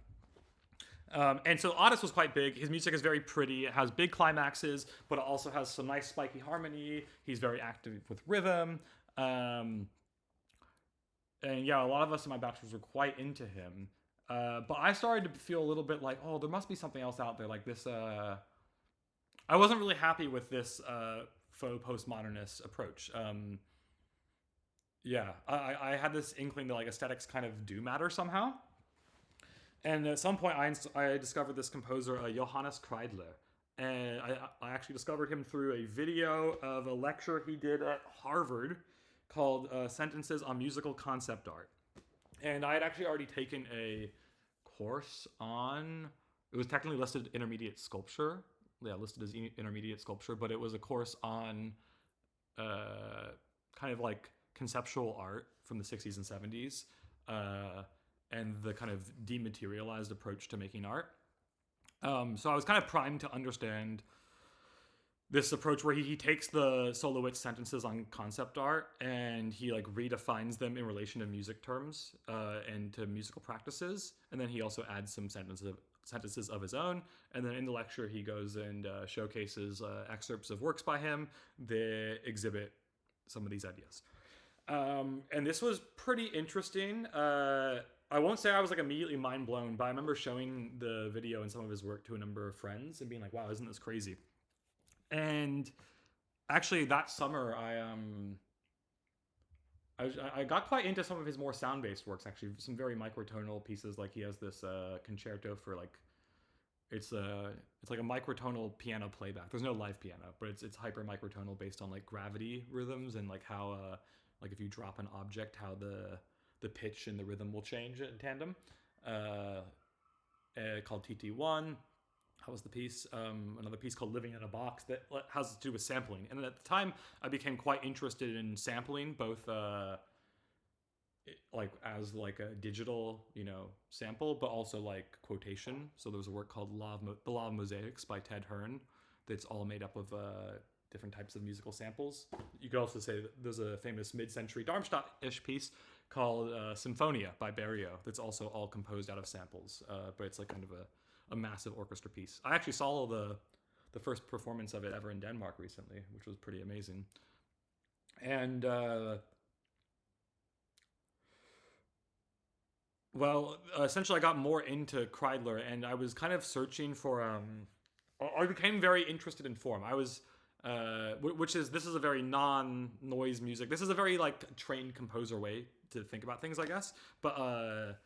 And so Otis was quite big. His music is very pretty. It has big climaxes, but it also has some nice spiky harmony. He's very active with rhythm. And yeah, a lot of us in my bachelor's were quite into him. But I started to feel a little bit like, oh, there must be something else out there. Like this, I wasn't really happy with this faux postmodernist approach. Yeah, I had this inkling that like aesthetics kind of do matter somehow. And at some point, I discovered this composer, Johannes Kreidler. And I actually discovered him through a video of a lecture he did at Harvard called Sentences on Musical Concept Art. And I had actually already taken a course on, it was technically listed intermediate sculpture. Yeah, listed as intermediate sculpture, but it was a course on kind of like conceptual art from the 60s and 70s and the kind of dematerialized approach to making art. So I was kind of primed to understand this approach where he takes the Solowitz sentences on concept art and he like redefines them in relation to music terms and to musical practices, and then he also adds some sentences of his own. And then in the lecture he goes and showcases excerpts of works by him that exhibit some of these ideas. And this was pretty interesting. I won't say I was like immediately mind blown, but I remember showing the video and some of his work to a number of friends and being like, wow, isn't this crazy? And actually that summer I got quite into some of his more sound-based works, actually, some very microtonal pieces. Like he has this concerto for like, it's like a microtonal piano playback. There's no live piano, but it's hyper microtonal based on like gravity rhythms and like how like if you drop an object, how the pitch and the rhythm will change in tandem. Called TT1. That was the piece. Another piece called Living in a Box that has to do with sampling. And at the time, I became quite interested in sampling, both like as like a digital, sample, but also like quotation. So there was a work called The Law of Mosaics by Ted Hearn that's all made up of different types of musical samples. You could also say that there's a famous mid-century Darmstadt-ish piece called Symphonia by Berio that's also all composed out of samples, but it's like kind of a massive orchestra piece. I actually saw the first performance of it ever in Denmark recently, which was pretty amazing. And well, essentially I got more into Kreidler, and I was kind of searching for I became very interested in form. I was this is a very non-noise music. This is a very like trained composer way to think about things, I guess. But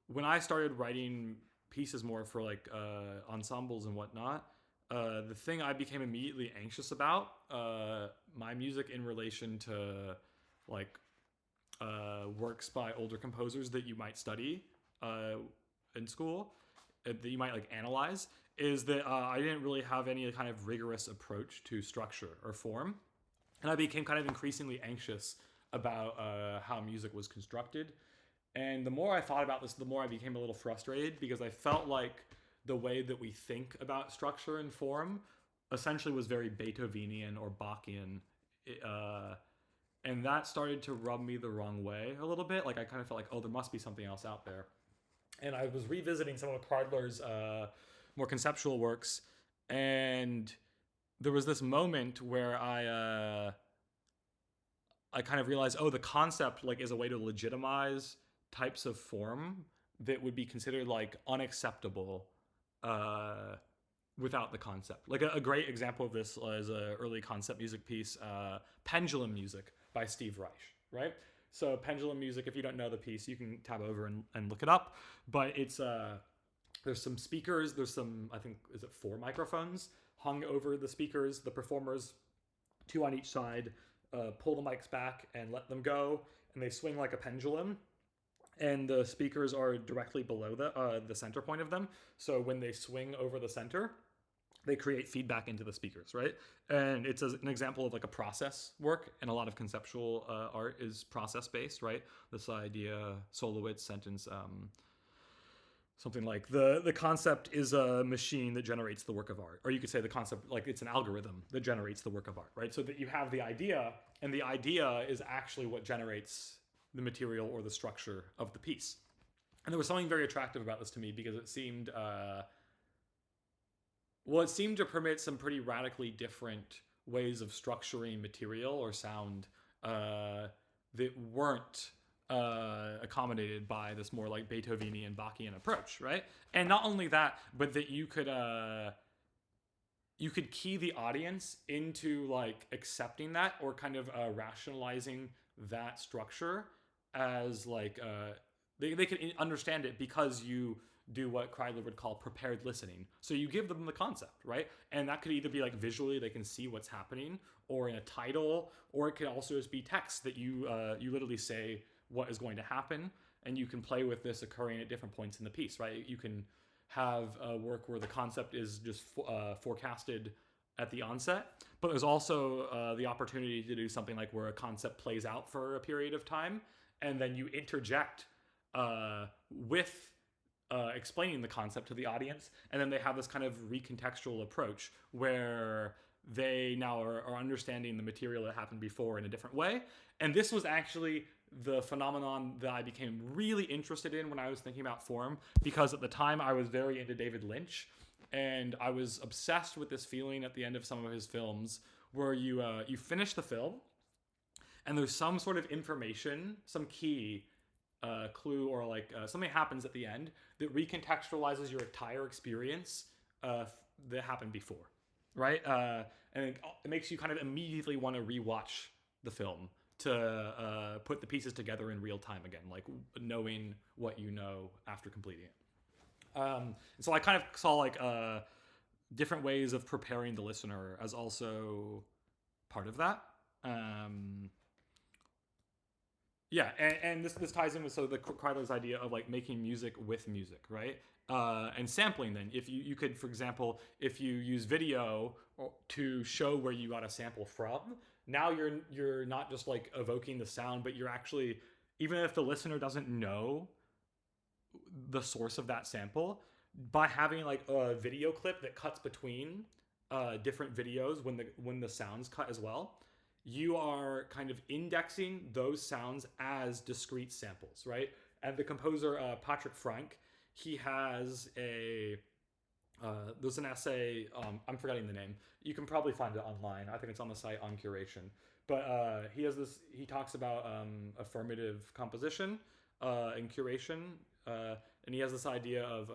when I started writing pieces more for like ensembles and whatnot, the thing I became immediately anxious about, my music in relation to like works by older composers that you might study in school, that you might like analyze, is that I didn't really have any kind of rigorous approach to structure or form. And I became kind of increasingly anxious about how music was constructed. And the more I thought about this, the more I became a little frustrated, because I felt like the way that we think about structure and form essentially was very Beethovenian or Bachian. And that started to rub me the wrong way a little bit. Like I kind of felt like, oh, there must be something else out there. And I was revisiting some of Kreidler's more conceptual works, and there was this moment where I kind of realized, oh, the concept like is a way to legitimize types of form that would be considered like unacceptable without the concept. Like a great example of this is an early concept music piece, Pendulum Music by Steve Reich, right? So Pendulum Music, if you don't know the piece, you can tab over and look it up. But it's there's some speakers, there's some, I think, is it 4 microphones hung over the speakers. The performers, 2 on each side, pull the mics back and let them go, and they swing like a pendulum. And the speakers are directly below the center point of them. So when they swing over the center, they create feedback into the speakers, right? And it's an example of like a process work, and a lot of conceptual art is process based, right? This idea, Solowitz sentence, something like the concept is a machine that generates the work of art, or you could say the concept like it's an algorithm that generates the work of art, right? So that you have the idea, and the idea is actually what generates the material or the structure of the piece. And there was something very attractive about this to me because it seemed it seemed to permit some pretty radically different ways of structuring material or sound that weren't accommodated by this more like Beethovenian Bachian approach, right? And not only that, but that you could key the audience into like accepting that or kind of rationalizing that structure as like they can understand it because you do what Kreidler would call prepared listening. So you give them the concept, right? And that could either be like visually, they can see what's happening, or in a title, or it could also just be text that you literally say what is going to happen, and you can play with this occurring at different points in the piece, right? You can have a work where the concept is just forecasted at the onset, but there's also the opportunity to do something like where a concept plays out for a period of time, and then you interject with explaining the concept to the audience, and then they have this kind of recontextual approach where they now are understanding the material that happened before in a different way. And this was actually the phenomenon that I became really interested in when I was thinking about form, because at the time I was very into David Lynch, and I was obsessed with this feeling at the end of some of his films where you finish the film and there's some sort of information, some key clue, or like something happens at the end that recontextualizes your entire experience that happened before, right? And it makes you kind of immediately want to rewatch the film to put the pieces together in real time again, like knowing what you know after completing it. And so I kind of saw like different ways of preparing the listener as also part of that. Yeah, and this ties in with the Kreidler's idea of like making music with music, right? And sampling. Then, if you could, for example, if you use video to show where you got a sample from, now you're not just like evoking the sound, but you're actually, even if the listener doesn't know the source of that sample, by having like a video clip that cuts between different videos when the sounds cut as well, you are kind of indexing those sounds as discrete samples, right? And the composer Patrick Frank, he has there's an essay, I'm forgetting the name. You can probably find it online. I think it's on the site on Curation. But he talks about affirmative composition and curation, and he has this idea of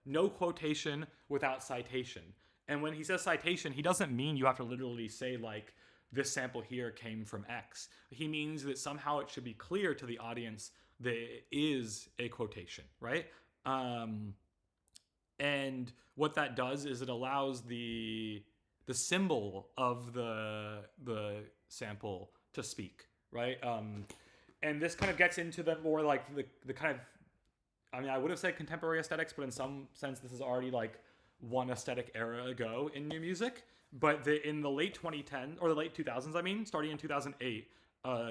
no quotation without citation. And when he says citation, he doesn't mean you have to literally say like, this sample here came from X. He means that somehow it should be clear to the audience that it is a quotation, right? And what that does is it allows the symbol of the sample to speak, right? And this kind of gets into the more like the kind of, I mean, I would have said contemporary aesthetics, but in some sense, this is already like one aesthetic era ago in new music. But in the late 2010s, or the late 2000s, I mean, starting in 2008,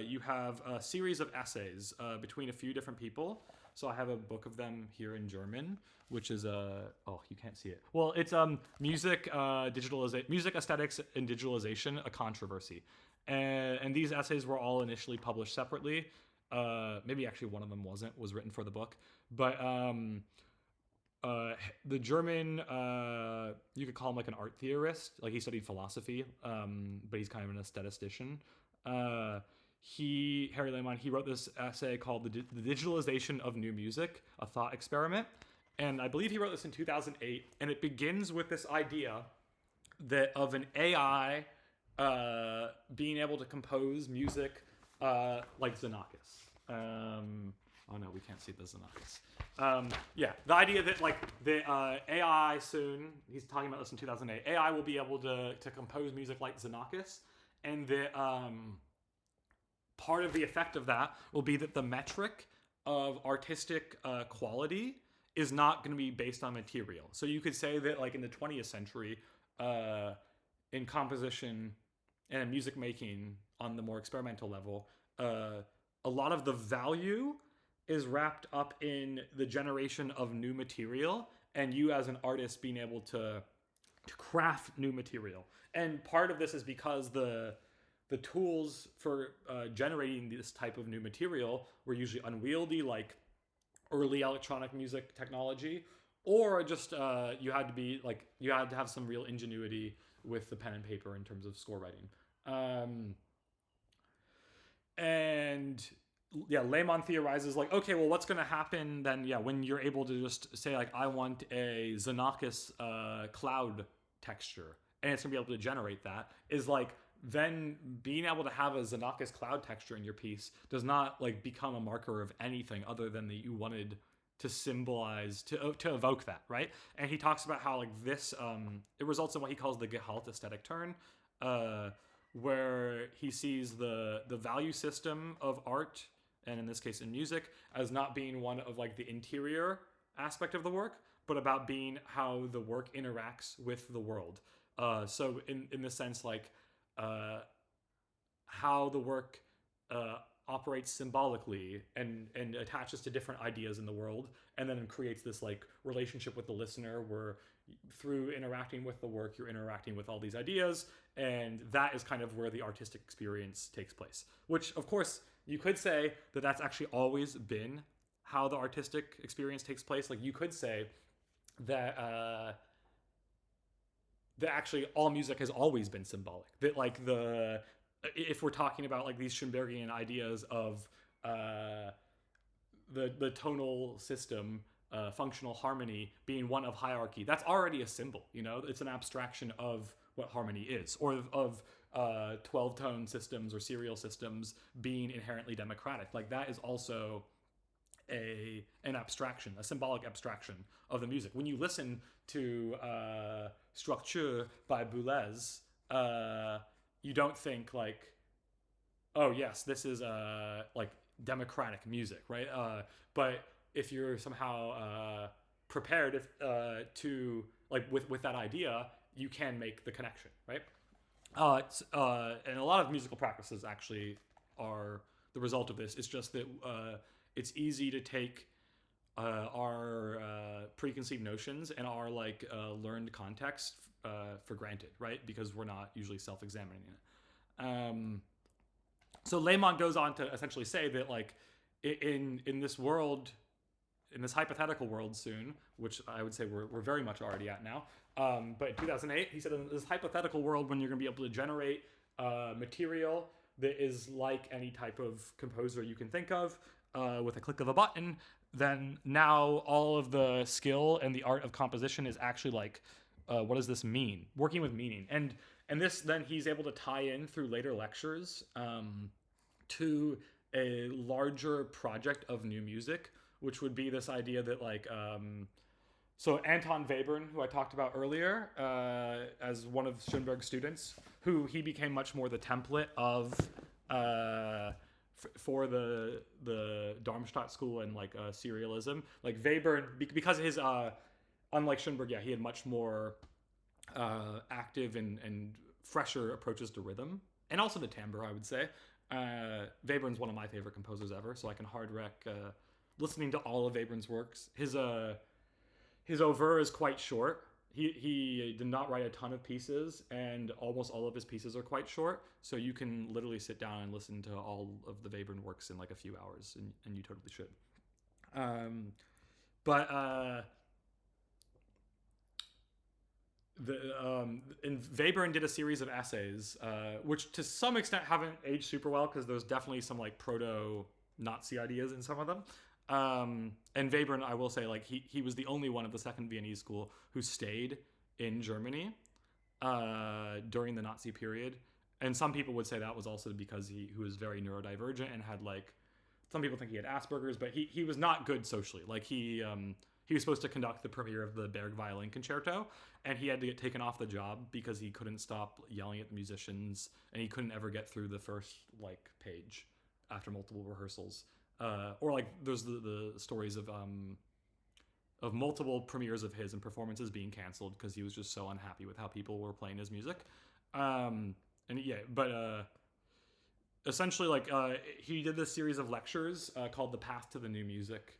you have a series of essays between a few different people. So I have a book of them here in German, which is oh, you can't see it. Well, it's music aesthetics and digitalization, a controversy. And these essays were all initially published separately. Maybe actually one of them was written for the book. But the German, you could call him like an art theorist. Like he studied philosophy, but he's kind of an aesthetician. Harry Lehman, he wrote this essay called the Digitalization of New Music, a thought experiment. And I believe he wrote this in 2008. And it begins with this idea that of an AI being able to compose music like Xenakis. Oh no, we can't see the Xenakis. Yeah, the idea that like the AI soon, he's talking about this in 2008, AI will be able to compose music like Xenakis, and that part of the effect of that will be that the metric of artistic quality is not going to be based on material. So you could say that like in the 20th century, in composition and in music making on the more experimental level, a lot of the value is wrapped up in the generation of new material and you as an artist being able to craft new material. And part of this is because the tools for generating this type of new material were usually unwieldy, like early electronic music technology, or just you had to have some real ingenuity with the pen and paper in terms of score writing. And yeah, Lehman theorizes like, okay, well, what's going to happen then? Yeah, when you're able to just say like, I want a Xenakis cloud texture, and it's going to be able to generate that, is like then being able to have a Xenakis cloud texture in your piece does not like become a marker of anything other than that you wanted to symbolize to evoke that, right? And he talks about how like this it results in what he calls the gehalt-aesthetic turn, where he sees the value system of art, and in this case in music, as not being one of like the interior aspect of the work, but about being how the work interacts with the world. So in the sense like how the work operates symbolically and attaches to different ideas in the world, and then creates this like relationship with the listener where through interacting with the work you're interacting with all these ideas, and that is kind of where the artistic experience takes place, which of course you could say that that's actually always been how the artistic experience takes place. Like you could say that that actually all music has always been symbolic, that like if we're talking about like these Schoenbergian ideas of the tonal system, functional harmony being one of hierarchy, that's already a symbol. You know, it's an abstraction of what harmony is, or of 12-tone systems or serial systems being inherently democratic. Like that is also an abstraction, a symbolic abstraction of the music. When you listen to Structure by Boulez, you don't think like, oh yes, this is like democratic music, right? But if you're somehow prepared to like with that idea, you can make the connection, right? And a lot of musical practices actually are the result of this. It's just that it's easy to take our preconceived notions and our like learned context for granted, right? Because we're not usually self-examining it. So Lehman goes on to essentially say that like in this world, in this hypothetical world soon, which I would say we're very much already at now, but in 2008, he said in this hypothetical world when you're going to be able to generate material that is like any type of composer you can think of with a click of a button, then now all of the skill and the art of composition is actually like, what does this mean? Working with meaning. And this then he's able to tie in through later lectures to a larger project of new music, which would be this idea that like, so Anton Webern, who I talked about earlier, as one of Schoenberg's students, who he became much more the template of for the Darmstadt school and like serialism. Like Webern, because his unlike Schoenberg, yeah, he had much more active and fresher approaches to rhythm and also to timbre, I would say. Webern's one of my favorite composers ever, so I can hard rec listening to all of Webern's works. His oeuvre is quite short. He did not write a ton of pieces, and almost all of his pieces are quite short. So you can literally sit down and listen to all of the Webern works in like a few hours, and you totally should. But And Webern did a series of essays, which to some extent haven't aged super well because there's definitely some like proto-Nazi ideas in some of them. And Webern, I will say, like he was the only one of the Second Viennese School who stayed in Germany during the Nazi period. And some people would say that was also because he was very neurodivergent and had like, some people think he had Asperger's, but he was not good socially. Like he was supposed to conduct the premiere of the Berg Violin Concerto, and he had to get taken off the job because he couldn't stop yelling at the musicians, and he couldn't ever get through the first like page after multiple rehearsals. Or like there's the stories of multiple premieres of his and performances being canceled because he was just so unhappy with how people were playing his music. And yeah, but essentially, like he did this series of lectures called "The Path to the New Music,"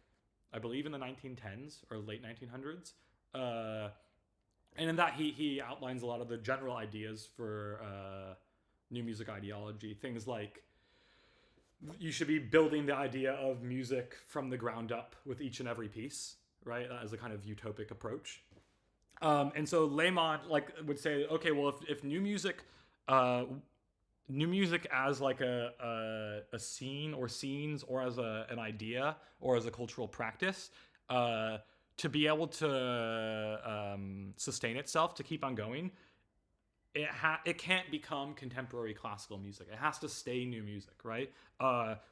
I believe in the 1910s or late 1900s. And in that, he outlines a lot of the general ideas for new music ideology. Things like you should be building the idea of music from the ground up with each and every piece, right? As a kind of utopic approach. And so Lehmann like would say, okay, well, if new music as like a scene or scenes or as an idea or as a cultural practice to be able to sustain itself, to keep on going, it can't become contemporary classical music. It has to stay new music, right?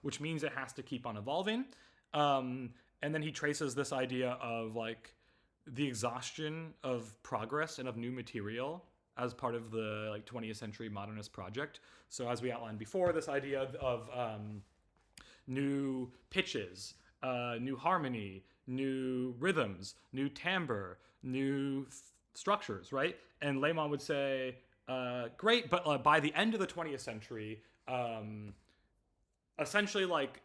Which means it has to keep on evolving. And then he traces this idea of like the exhaustion of progress and of new material as part of the like 20th century modernist project. So as we outlined before, this idea of new pitches, new harmony, new rhythms, new timbre, new structures, right? And Lehmann would say, great, but by the end of the 20th century, essentially like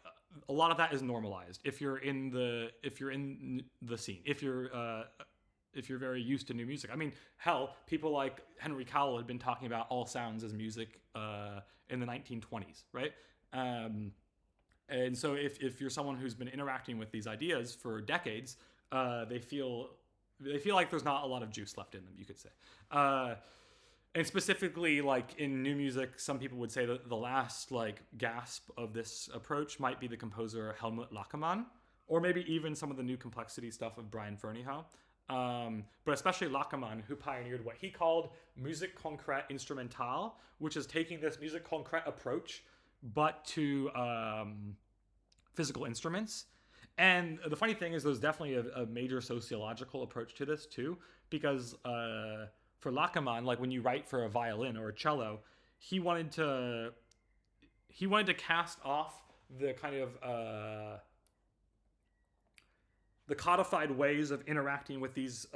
a lot of that is normalized. If you're in the scene, if you're very used to new music. I mean, hell, people like Henry Cowell had been talking about all sounds as music in the 1920s, right? And so if you're someone who's been interacting with these ideas for decades, they feel like there's not a lot of juice left in them, you could say. And specifically, like in new music, some people would say that the last like gasp of this approach might be the composer Helmut Lachenmann, or maybe even some of the new complexity stuff of Brian Ferneyhough. But especially Lachenmann, who pioneered what he called musique concrète instrumentale, which is taking this musique concrète approach, but to physical instruments. And the funny thing is, there's definitely a major sociological approach to this too, because for Lachenmann, like when you write for a violin or a cello, he wanted to cast off the kind of the codified ways of interacting with these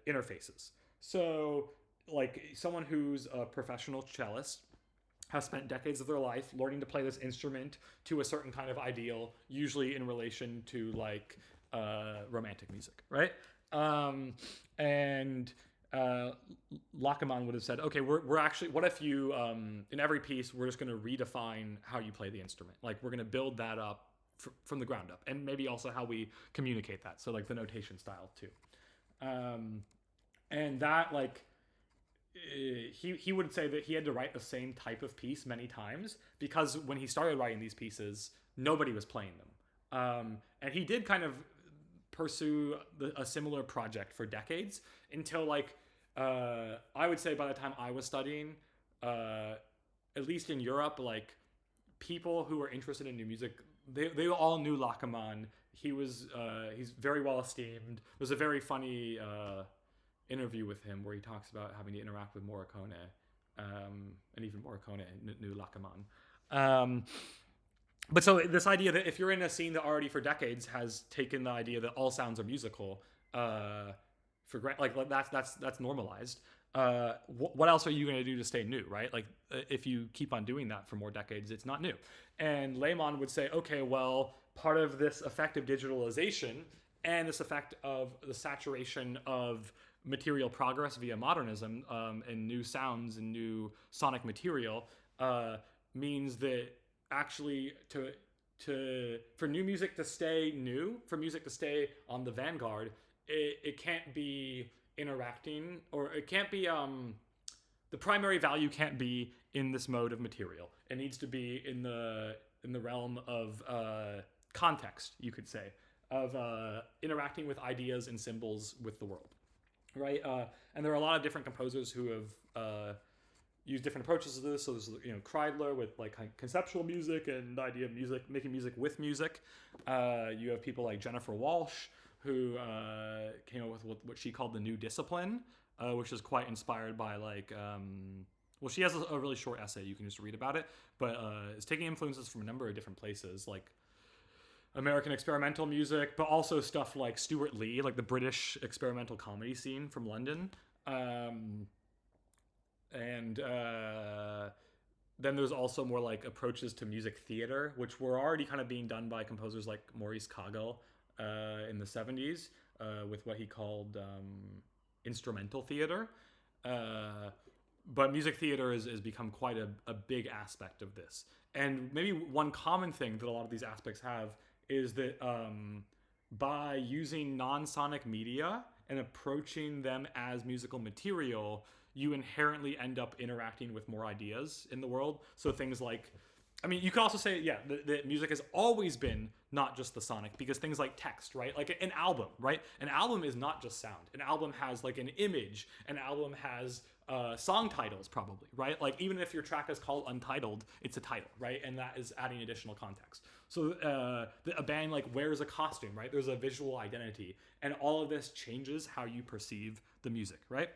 interfaces. So, like someone who's a professional cellist has spent decades of their life learning to play this instrument to a certain kind of ideal, usually in relation to like romantic music, right? And Lachenmann would have said, okay, we're actually, what if you, in every piece, we're just going to redefine how you play the instrument. Like we're going to build that up from the ground up, and maybe also how we communicate that. So like the notation style too. And that like, he would say that he had to write the same type of piece many times because when he started writing these pieces, nobody was playing them. And he did kind of pursue a similar project for decades until like, I would say by the time I was studying, at least in Europe, like people who were interested in new music, they all knew Lachenmann. He's very well esteemed. There's a very funny interview with him where he talks about having to interact with Morricone, and even Morricone knew Lachenmann. But so this idea that if you're in a scene that already for decades has taken the idea that all sounds are musical, for like that's normalized. What else are you going to do to stay new, right? Like if you keep on doing that for more decades, it's not new. And Lehmann would say, okay, well, part of this effect of digitalization and this effect of the saturation of material progress via modernism and new sounds and new sonic material means that actually for new music to stay new, for music to stay on the vanguard, it can't be interacting, or it can't be the primary value can't be in this mode of material. It needs to be in the realm of context, you could say, of interacting with ideas and symbols with the world, right? And there are a lot of different composers who have used different approaches to this. So there's Kreidler with like conceptual music and the idea of music, making music with music. You have people like Jennifer Walsh, who came up with what she called the new discipline, which is quite inspired by like well, she has a really short essay, you can just read about it, but it's taking influences from a number of different places, like American experimental music, but also stuff like Stuart Lee, like the British experimental comedy scene from London. And then there's also more like approaches to music theater, which were already kind of being done by composers like Maurice Kagel in the 70s with what he called instrumental theater. But music theater has become quite a big aspect of this. And maybe one common thing that a lot of these aspects have is that by using non-sonic media and approaching them as musical material, you inherently end up interacting with more ideas in the world. So things like, I mean, you could also say, yeah, that music has always been not just the sonic, because things like text, right? Like an album, right? An album is not just sound. An album has like an image. An album has song titles, probably, right? Like even if your track is called Untitled, it's a title, right? And that is adding additional context. So a band like wears a costume, right? There's a visual identity. And all of this changes how you perceive the music, right?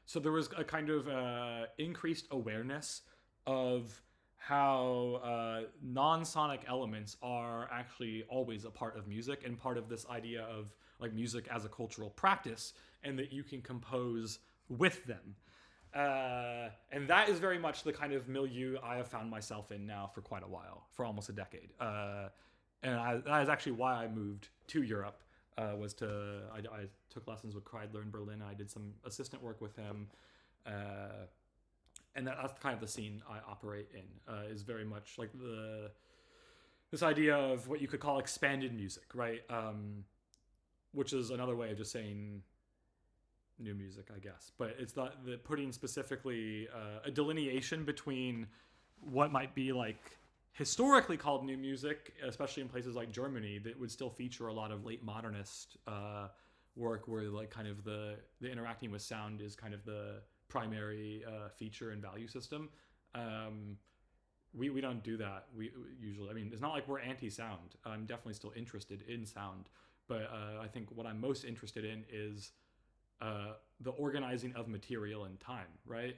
So there was a kind of increased awareness of how non-sonic elements are actually always a part of music and part of this idea of like music as a cultural practice, and that you can compose with them. And that is very much the kind of milieu I have found myself in now for quite a while, for almost a decade. And that is actually why I moved to Europe. I took lessons with Kreidler in Berlin. I did some assistant work with him. And that's kind of the scene I operate in, is very much like this idea of what you could call expanded music, right? Which is another way of just saying new music, I guess. But it's the putting specifically a delineation between what might be like historically called new music, especially in places like Germany, that would still feature a lot of late modernist work where like kind of the interacting with sound is kind of the primary feature and value system. We don't do that. We usually, I mean, it's not like we're anti-sound. I'm definitely still interested in sound, but I think what I'm most interested in is the organizing of material and time, right?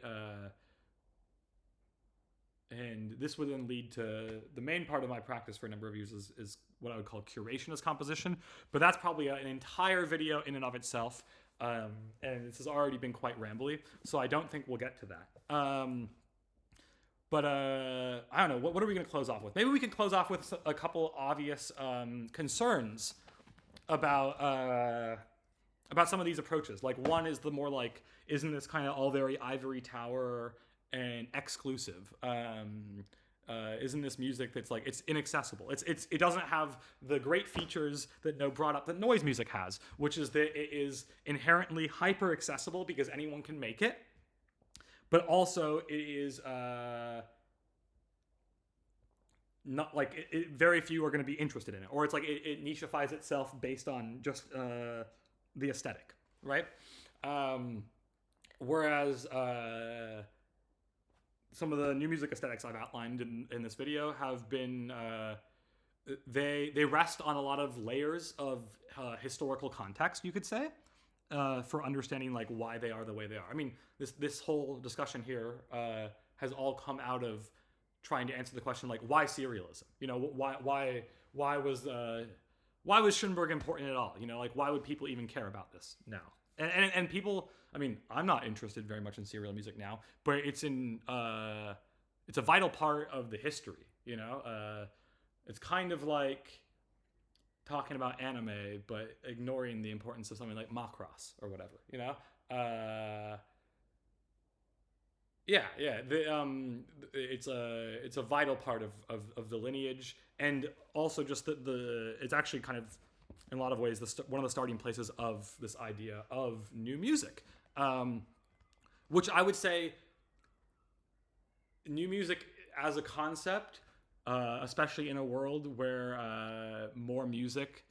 And this would then lead to the main part of my practice for a number of years is what I would call curation as composition. But that's probably an entire video in and of itself. And this has already been quite rambly, so I don't think we'll get to that. But I don't know, what are we going to close off with? Maybe we can close off with a couple obvious concerns about some of these approaches. Like one is the more like, isn't this kind of all very ivory tower and exclusive? Isn't this music that's like, it's inaccessible? It doesn't have the great features that brought up that noise music has, which is that it is inherently hyper accessible because anyone can make it, but also it is not like very few are going to be interested in it, or it's like it nichifies itself based on just the aesthetic, right? Whereas some of the new music aesthetics I've outlined in this video have been they rest on a lot of layers of historical context, you could say, for understanding like why they are the way they are. I mean, this whole discussion here has all come out of trying to answer the question like, why serialism? You know, why was Schoenberg important at all? You know, like why would people even care about this now? And people, I mean, I'm not interested very much in serial music now, but it's a vital part of the history, you know? It's kind of like talking about anime, but ignoring the importance of something like Macross or whatever, you know? It's a vital part of the lineage, and also just it's actually kind of in a lot of ways one of the starting places of this idea of new music, which I would say new music as a concept, especially in a world where more music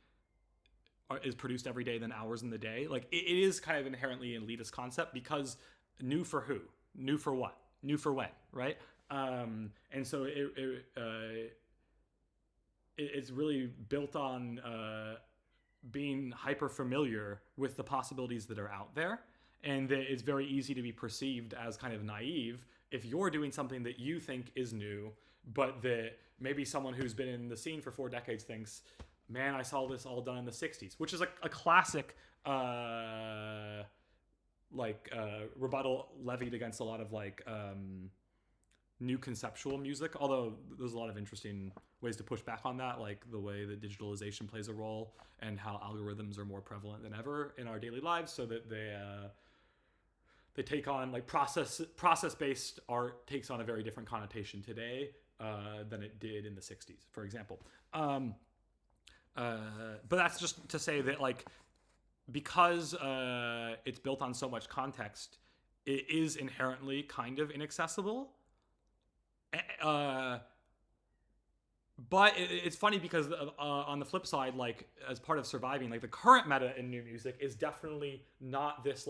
is produced every day than hours in the day. Like it is kind of inherently an elitist concept because new for who, new for what, new for when, right? And so it's really built on being hyper familiar with the possibilities that are out there, and that it's very easy to be perceived as kind of naive if you're doing something that you think is new, but that maybe someone who's been in the scene for 4 decades thinks, man, I saw this all done in the 60s, which is a classic rebuttal levied against a lot of new conceptual music, although there's a lot of interesting ways to push back on that, like the way that digitalization plays a role and how algorithms are more prevalent than ever in our daily lives, so that they take on process-based art takes on a very different connotation today than it did in the 60s, for example. But that's just to say that because it's built on so much context, it is inherently kind of inaccessible. But it's funny because on the flip side, as part of surviving, the current meta in new music is definitely not this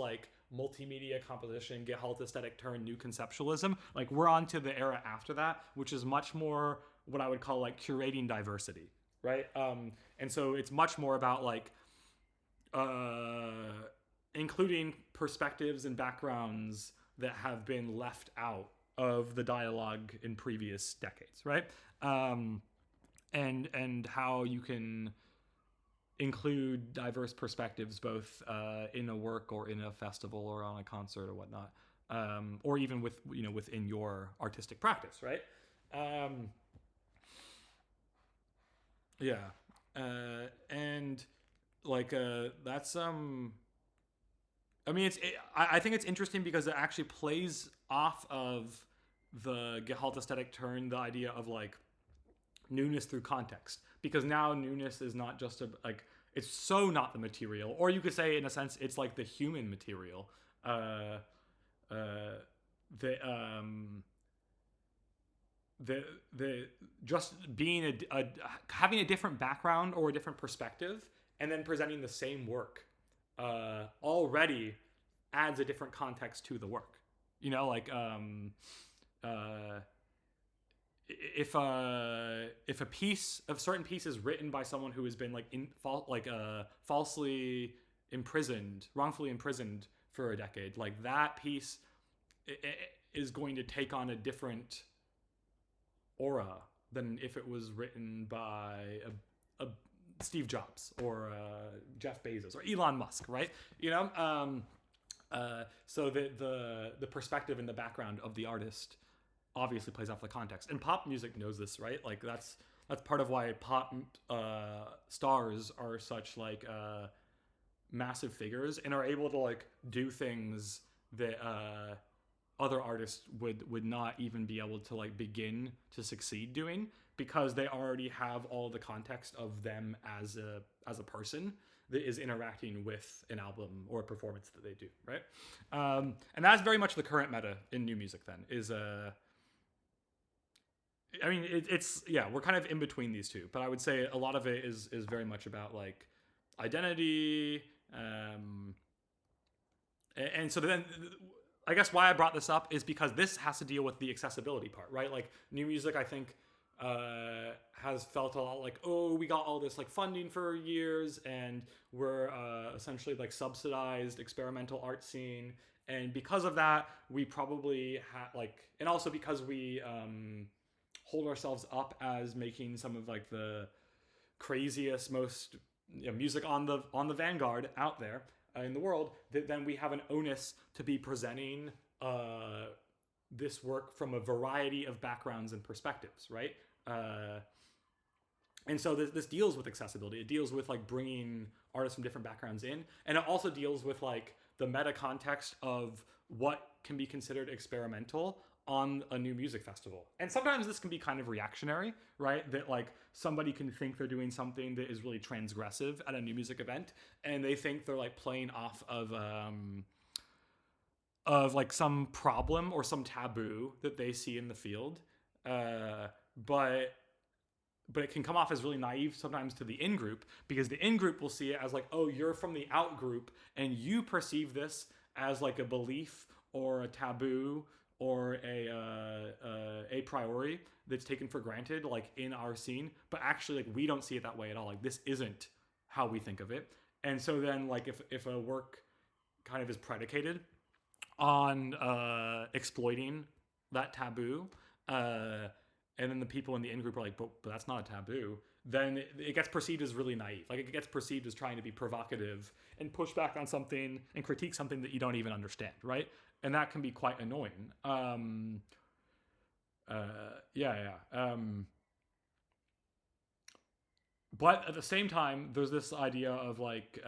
multimedia composition, gehalt-aesthetic turn new conceptualism. We're on to the era after that, which is much more what I would call curating diversity, right? And so it's much more about including perspectives and backgrounds that have been left out of the dialogue in previous decades, right? And how you can include diverse perspectives both in a work or in a festival or on a concert or whatnot, or even within your artistic practice, right? And that's I mean, I think it's interesting because it actually plays off of the gehalt-aesthetic turn, the idea of newness through context, because now newness is not just it's so not the material, or you could say in a sense it's the human material, the just being having a different background or a different perspective and then presenting the same work already adds a different context to the work. If a certain piece is written by someone who has been falsely imprisoned, wrongfully imprisoned for a decade, that piece is going to take on a different aura than if it was written by a Steve Jobs or Jeff Bezos or Elon Musk, right? So the perspective and the background of the artist obviously plays off the context, and pop music knows this, right? That's part of why pop stars are such massive figures and are able to do things that other artists would not even be able to begin to succeed doing, because they already have all the context of them as a person that is interacting with an album or a performance that they do, right? And that's very much the current meta in new music then, is I mean, we're kind of in between these two, but I would say a lot of it is very much about identity, and so then I guess why I brought this up is because this has to deal with the accessibility part, right? New music, I think, has felt a lot we got all this funding for years, and we're essentially subsidized experimental art scene, and because of that, we probably and also because we hold ourselves up as making some of the craziest, most music on the vanguard out there in the world, that then we have an onus to be presenting this work from a variety of backgrounds and perspectives, right? And so this deals with accessibility. It deals with bringing artists from different backgrounds in, and it also deals with the meta context of what can be considered experimental on a new music festival. And sometimes this can be kind of reactionary, right? That like somebody can think they're doing something that is really transgressive at a new music event, and they think they're like playing off of like some problem or some taboo that they see in the field. But it can come off as really naive sometimes to the in group, because the in group will see it as like, oh, you're from the out group and you perceive this as like a belief or a taboo or a priori that's taken for granted like in our scene, but actually like we don't see it that way at all. Like this isn't how we think of it. And so then like if a work kind of is predicated on exploiting that taboo, and then the people in the in group are like, but that's not a taboo, then it gets perceived as really naive. Like it gets perceived as trying to be provocative and push back on something and critique something that you don't even understand, right? And that can be quite annoying. But at the same time, there's this idea of like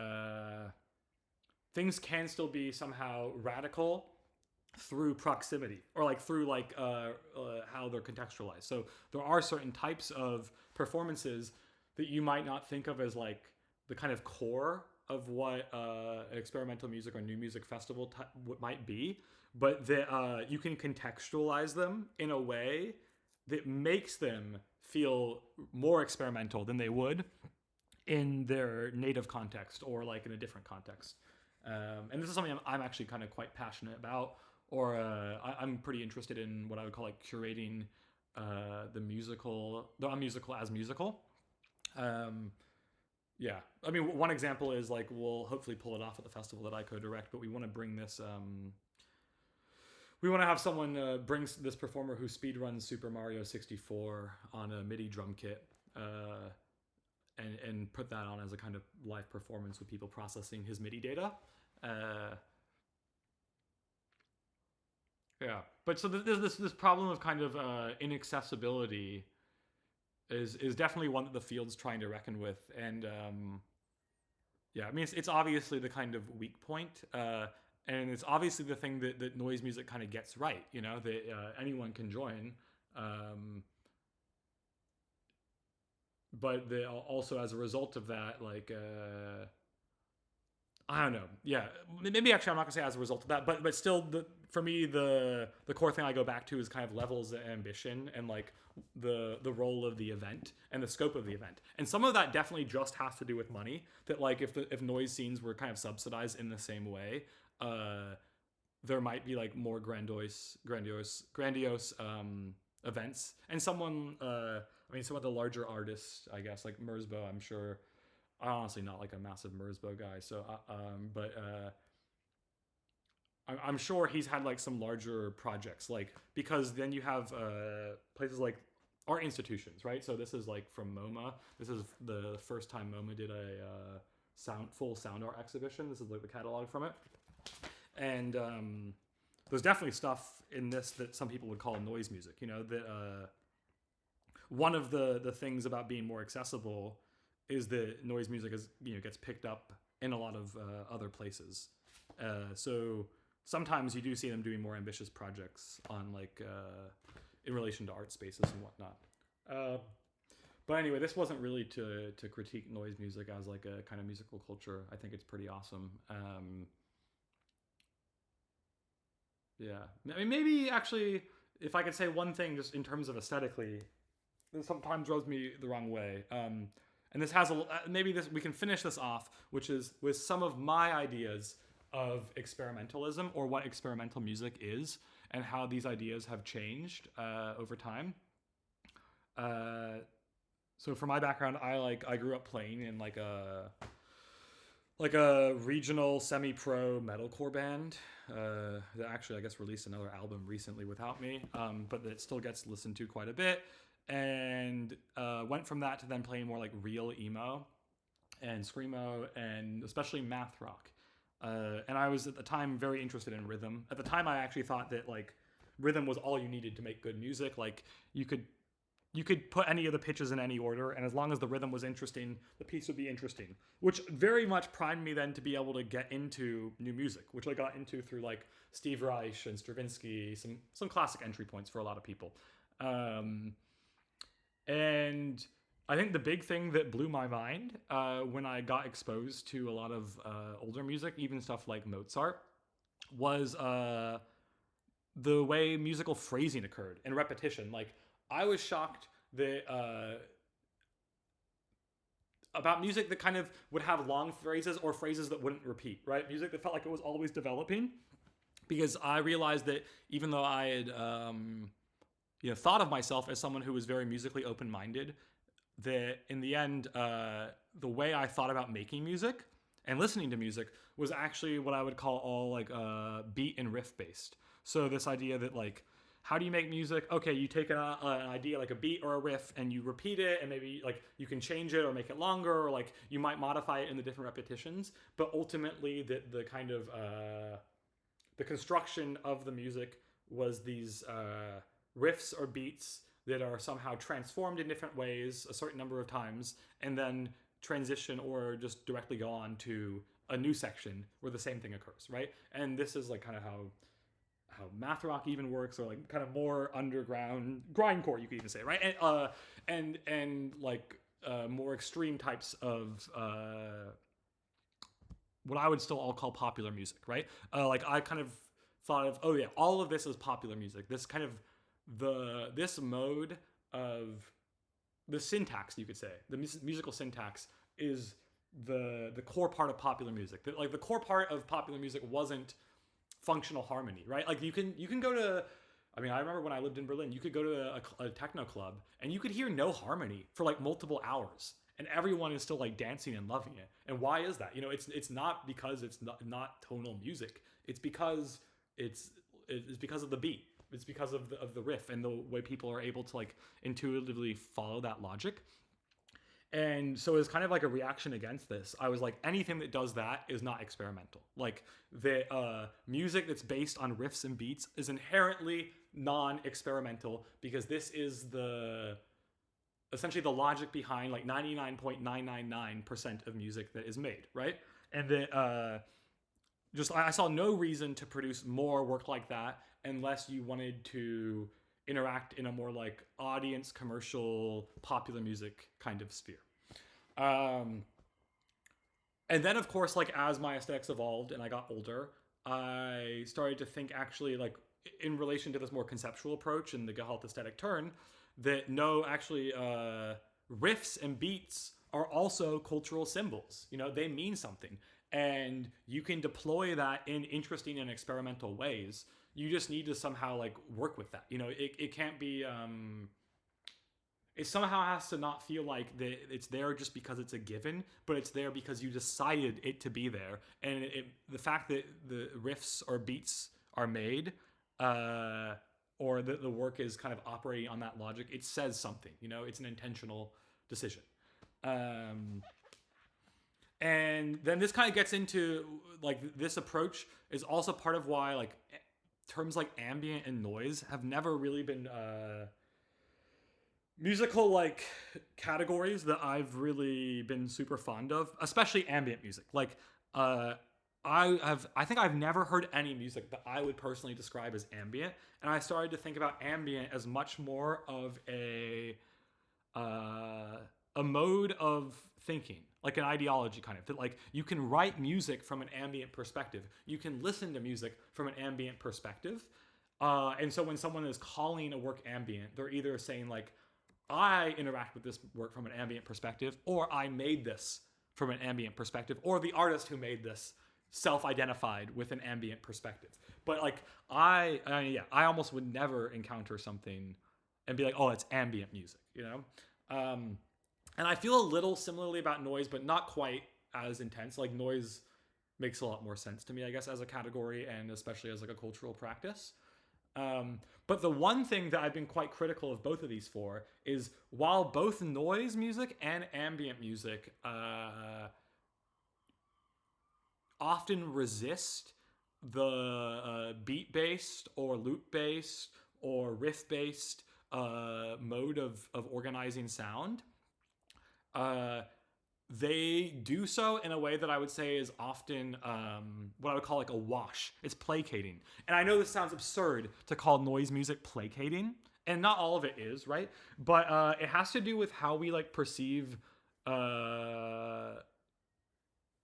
things can still be somehow radical through proximity, or like through like how they're contextualized. So there are certain types of performances that you might not think of as like the kind of core of what an experimental music or new music festival might be, but that you can contextualize them in a way that makes them feel more experimental than they would in their native context or like in a different context. And this is something I'm actually kind of quite passionate about, or I'm pretty interested in what I would call like curating the unmusical as musical. Yeah, I mean, one example is like we'll hopefully pull it off at the festival that I co-direct, but we want to bring this. We want to have someone bring this performer who speedruns Super Mario 64 on a MIDI drum kit, and put that on as a kind of live performance with people processing his MIDI data. Yeah, but so there's this problem of kind of inaccessibility is definitely one that the field's trying to reckon with, and yeah, I mean it's obviously the kind of weak point, and it's obviously the thing that noise music kind of gets right, you know, that anyone can join, but also as a result of that, like I don't know. Yeah, maybe actually I'm not gonna say as a result of that, but still, for me the core thing I go back to is kind of levels of ambition and like the role of the event and the scope of the event, and some of that definitely just has to do with money. That like if noise scenes were kind of subsidized in the same way, there might be like more grandiose events, and someone I mean some of the larger artists, I guess like Merzbow, I'm sure. I'm honestly not like a massive Merzbow guy, so but I'm sure he's had like some larger projects, like because then you have places like art institutions, right? So this is like from MoMA. This is the first time MoMA did a full sound art exhibition. This is like the catalog from it, and there's definitely stuff in this that some people would call noise music. You know that one of the things about being more accessible is that noise music is, you know, gets picked up in a lot of other places. So sometimes you do see them doing more ambitious projects on like in relation to art spaces and whatnot. But anyway, this wasn't really to critique noise music as like a kind of musical culture. I think it's pretty awesome. Yeah, I mean, maybe actually, if I could say one thing just in terms of aesthetically, this sometimes rubs me the wrong way. And this has maybe we can finish this off, which is with some of my ideas of experimentalism, or what experimental music is, and how these ideas have changed over time. So for my background, I grew up playing in like a regional semi-pro metalcore band that actually I guess released another album recently without me, but that still gets listened to quite a bit. And went from that to then playing more like real emo and screamo, and especially math rock. And I was at the time very interested in rhythm. At the time, I actually thought that like rhythm was all you needed to make good music. Like you could you could put any of the pitches in any order, and as long as the rhythm was interesting, the piece would be interesting. Which very much primed me then to be able to get into new music, which I got into through like Steve Reich and Stravinsky, some classic entry points for a lot of people. Um, and I think the big thing that blew my mind when I got exposed to a lot of older music, even stuff like Mozart, was the way musical phrasing occurred and repetition. Like, I was shocked that about music that kind of would have long phrases or phrases that wouldn't repeat, right? Music that felt like it was always developing, because I realized that even though I had thought of myself as someone who was very musically open-minded, that in the end, the way I thought about making music and listening to music was actually what I would call all like beat and riff based. So this idea that like, how do you make music? Okay, you take an idea like a beat or a riff and you repeat it, and maybe like you can change it or make it longer, or like you might modify it in the different repetitions. But ultimately, the kind of the construction of the music was these riffs or beats that are somehow transformed in different ways a certain number of times, and then transition or just directly go on to a new section where the same thing occurs, right? And this is like kind of how math rock even works, or like kind of more underground grindcore, you could even say, right? And like more extreme types of what I would still all call popular music, right? Like I kind of thought of, oh yeah, all of this is popular music. This kind of this mode of the syntax, you could say, the musical syntax is the core part of popular music. Like the core part of popular music wasn't functional harmony, right? Like you can go to, I mean, I remember when I lived in Berlin, you could go to a techno club and you could hear no harmony for like multiple hours, and everyone is still like dancing and loving it. And why is that? It's not because it's not tonal music. It's because it's because of the beat. It's because of the riff and the way people are able to like intuitively follow that logic. And so it's kind of like a reaction against this. I was like, anything that does that is not experimental. Like the music that's based on riffs and beats is inherently non-experimental, because this is essentially the logic behind like 99.999% of music that is made, right? And that I saw no reason to produce more work like that unless you wanted to interact in a more like audience, commercial, popular music kind of sphere. And then of course, like as my aesthetics evolved and I got older, I started to think actually like in relation to this more conceptual approach and the gehalt-aesthetic turn, that no, actually riffs and beats are also cultural symbols. They mean something. And you can deploy that in interesting and experimental ways. You just need to somehow like work with that. It can't be it somehow has to not feel like it's there just because it's a given, but it's there because you decided it to be there. And the fact that the riffs or beats are made, or that the work is kind of operating on that logic, it says something. It's an intentional decision. And then this kind of gets into like this approach is also part of why like terms like ambient and noise have never really been musical like categories that I've really been super fond of, especially ambient music. Like I think I've never heard any music that I would personally describe as ambient, and I started to think about ambient as much more of a mode of thinking, like an ideology kind of, that like you can write music from an ambient perspective. You can listen to music from an ambient perspective. And so when someone is calling a work ambient, they're either saying like, I interact with this work from an ambient perspective, or I made this from an ambient perspective, or the artist who made this self-identified with an ambient perspective. But like I almost would never encounter something and be like, oh, it's ambient music, and I feel a little similarly about noise, but not quite as intense. Like noise makes a lot more sense to me, I guess, as a category, and especially as like a cultural practice. But the one thing that I've been quite critical of both of these for is, while both noise music and ambient music often resist the beat-based or loop-based or riff-based mode of organizing sound, they do so in a way that I would say is often what I would call like a wash. It's placating. And I know this sounds absurd to call noise music placating, and not all of it is, right? But it has to do with how we like perceive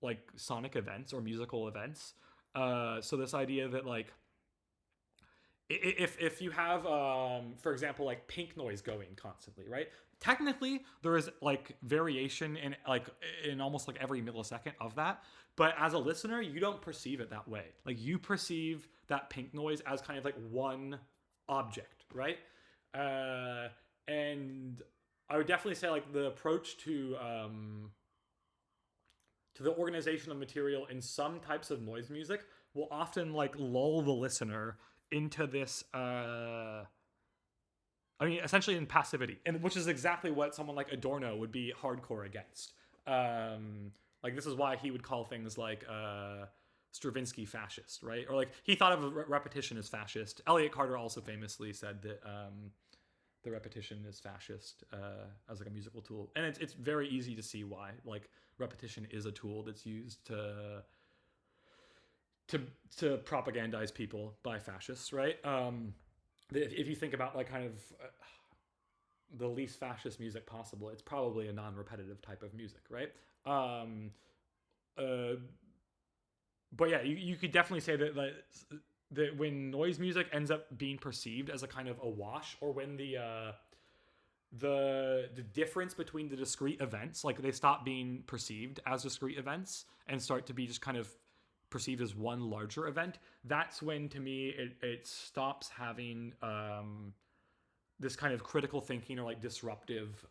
like sonic events or musical events. So this idea that like if you have for example like pink noise going constantly, right? Technically there is like variation in almost like every millisecond of that, but as a listener you don't perceive it that way. Like you perceive that pink noise as kind of like one object, right? And I would definitely say like the approach to the organization of material in some types of noise music will often like lull the listener into this essentially in passivity, and which is exactly what someone like Adorno would be hardcore against. Like this is why he would call things like Stravinsky fascist, right? Or like he thought of repetition as fascist. Elliot Carter also famously said that the repetition is fascist as like a musical tool, and it's very easy to see why. Like repetition is a tool that's used to propagandize people by fascists, right? If you think about like kind of the least fascist music possible, it's probably a non-repetitive type of music, right? But yeah, you could definitely say that when noise music ends up being perceived as a kind of a wash, or when the difference between the discrete events, like they stop being perceived as discrete events and start to be just kind of perceived as one larger event, that's when to me it stops having this kind of critical thinking or like disruptive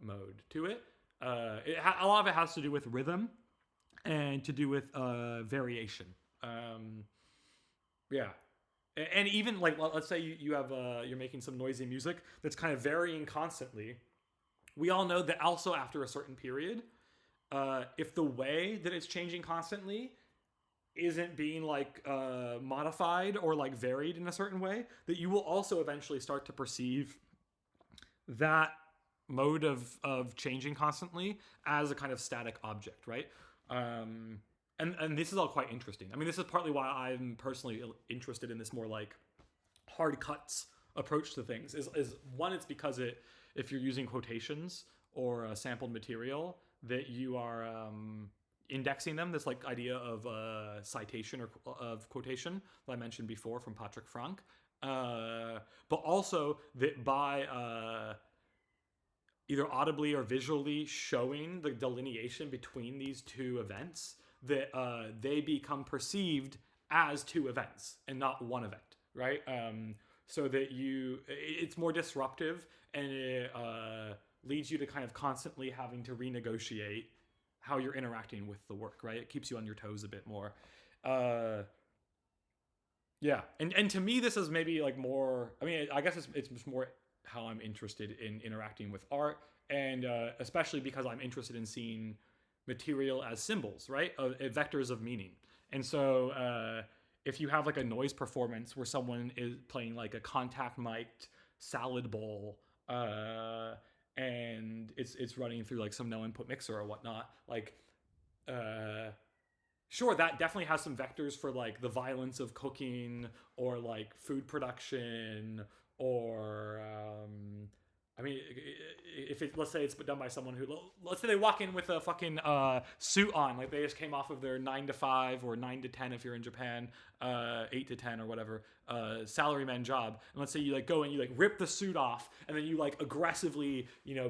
mode to it. A lot of it has to do with rhythm and to do with variation. Yeah. And even like let's say you have you're making some noisy music that's kind of varying constantly. We all know that also after a certain period, if the way that it's changing constantly isn't being like modified or like varied in a certain way, that you will also eventually start to perceive that mode of changing constantly as a kind of static object, right? And this is all quite interesting. I mean, this is partly why I'm personally interested in this more like hard cuts approach to things. Is one, it's because if you're using quotations or sampled material, that you are indexing them. This like idea of citation or of quotation that I mentioned before from Patrick Frank, but also that by either audibly or visually showing the delineation between these two events, that they become perceived as two events and not one event, right? So that it's more disruptive, and it leads you to kind of constantly having to renegotiate how you're interacting with the work, right? It keeps you on your toes a bit more. Yeah, and to me, this is maybe like more. I mean, I guess it's more how I'm interested in interacting with art, and especially because I'm interested in seeing material as symbols, right? Vectors of meaning. And so if you have like a noise performance where someone is playing like a contact mic'd salad bowl, and it's running through like some no input mixer or whatnot, like sure, that definitely has some vectors for like the violence of cooking or like food production, or I mean, if let's say it's done by someone who, let's say they walk in with a fucking suit on, like they just came off of their 9 to 5 or 9 to 10 if you're in Japan, 8 to 10 or whatever, salaryman job, and let's say you like go and you like rip the suit off and then you like aggressively,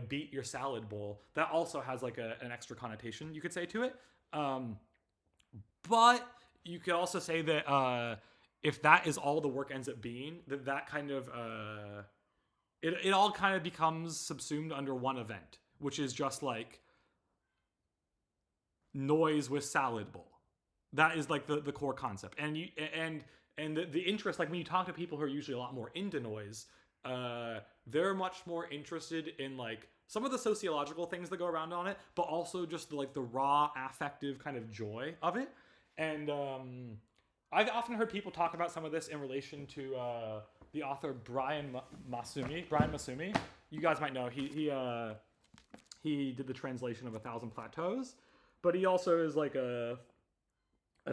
beat your salad bowl. That also has like an extra connotation, you could say, to it. But you could also say that if that is all the work ends up being, that kind of it all kind of becomes subsumed under one event, which is just like noise with salad bowl. That is like the core concept. And the interest, like when you talk to people who are usually a lot more into noise, they're much more interested in like some of the sociological things that go around on it, but also just like the raw affective kind of joy of it. And I've often heard people talk about some of this in relation to the author Brian Masumi. You guys might know he did the translation of A Thousand Plateaus, but he also is like a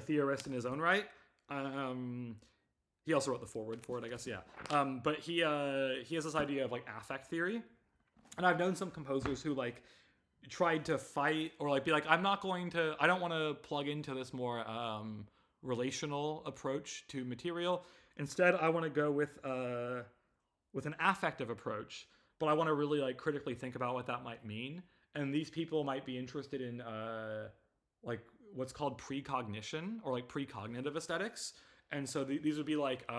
theorist in his own right. He also wrote the foreword for it, I guess. Yeah. But he has this idea of like affect theory, and I've known some composers who like tried to fight or like be like, I don't want to plug into this more relational approach to material. Instead, I want to go with an affective approach, but I want to really like critically think about what that might mean. And these people might be interested in like what's called precognition or like precognitive aesthetics. And so these would be like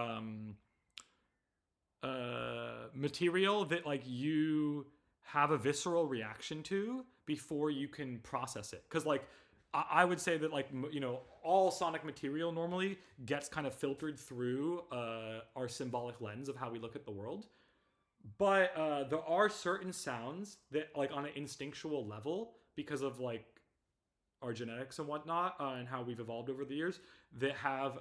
material that like you have a visceral reaction to before you can process it. Because like I would say that like, you know, all sonic material normally gets kind of filtered through our symbolic lens of how we look at the world. But there are certain sounds that like on an instinctual level, because of like our genetics and whatnot and how we've evolved over the years, that have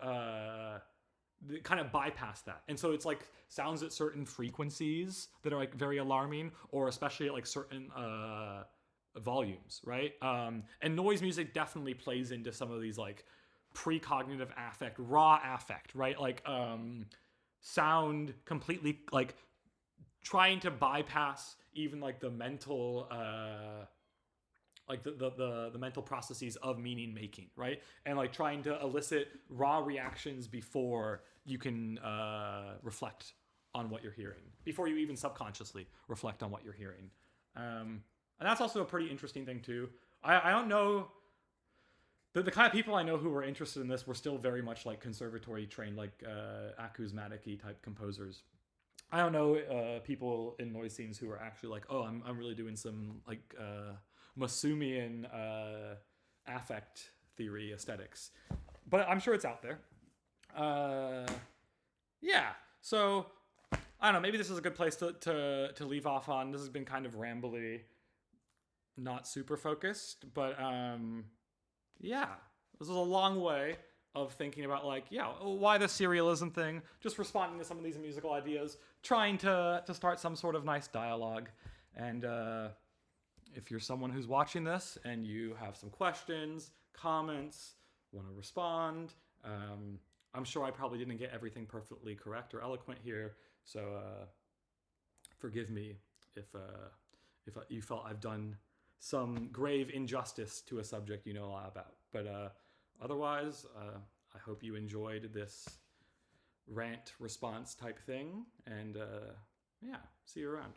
that kind of bypass that. And so it's like sounds at certain frequencies that are like very alarming, or especially at like certain volumes, right? And noise music definitely plays into some of these like precognitive affect, raw affect, right? Like sound completely like trying to bypass even like the mental like the mental processes of meaning making, right? And like trying to elicit raw reactions before you can reflect on what you're hearing, before you even subconsciously reflect on what you're hearing. And that's also a pretty interesting thing too. I don't know, the kind of people I know who were interested in this were still very much like conservatory trained, like acousmatic-y type composers. I don't know people in noise scenes who are actually like, oh, I'm really doing some like Masumian affect theory aesthetics, but I'm sure it's out there. Yeah, so I don't know. Maybe this is a good place to leave off on. This has been kind of rambly, not super focused, but yeah, this is a long way of thinking about like, yeah, why the serialism thing, just responding to some of these musical ideas, trying to start some sort of nice dialogue. And if you're someone who's watching this and you have some questions, comments, want to respond, I'm sure I probably didn't get everything perfectly correct or eloquent here, so forgive me if you felt I've done some grave injustice to a subject you know a lot about. But otherwise, I hope you enjoyed this rant response type thing, and yeah, see you around.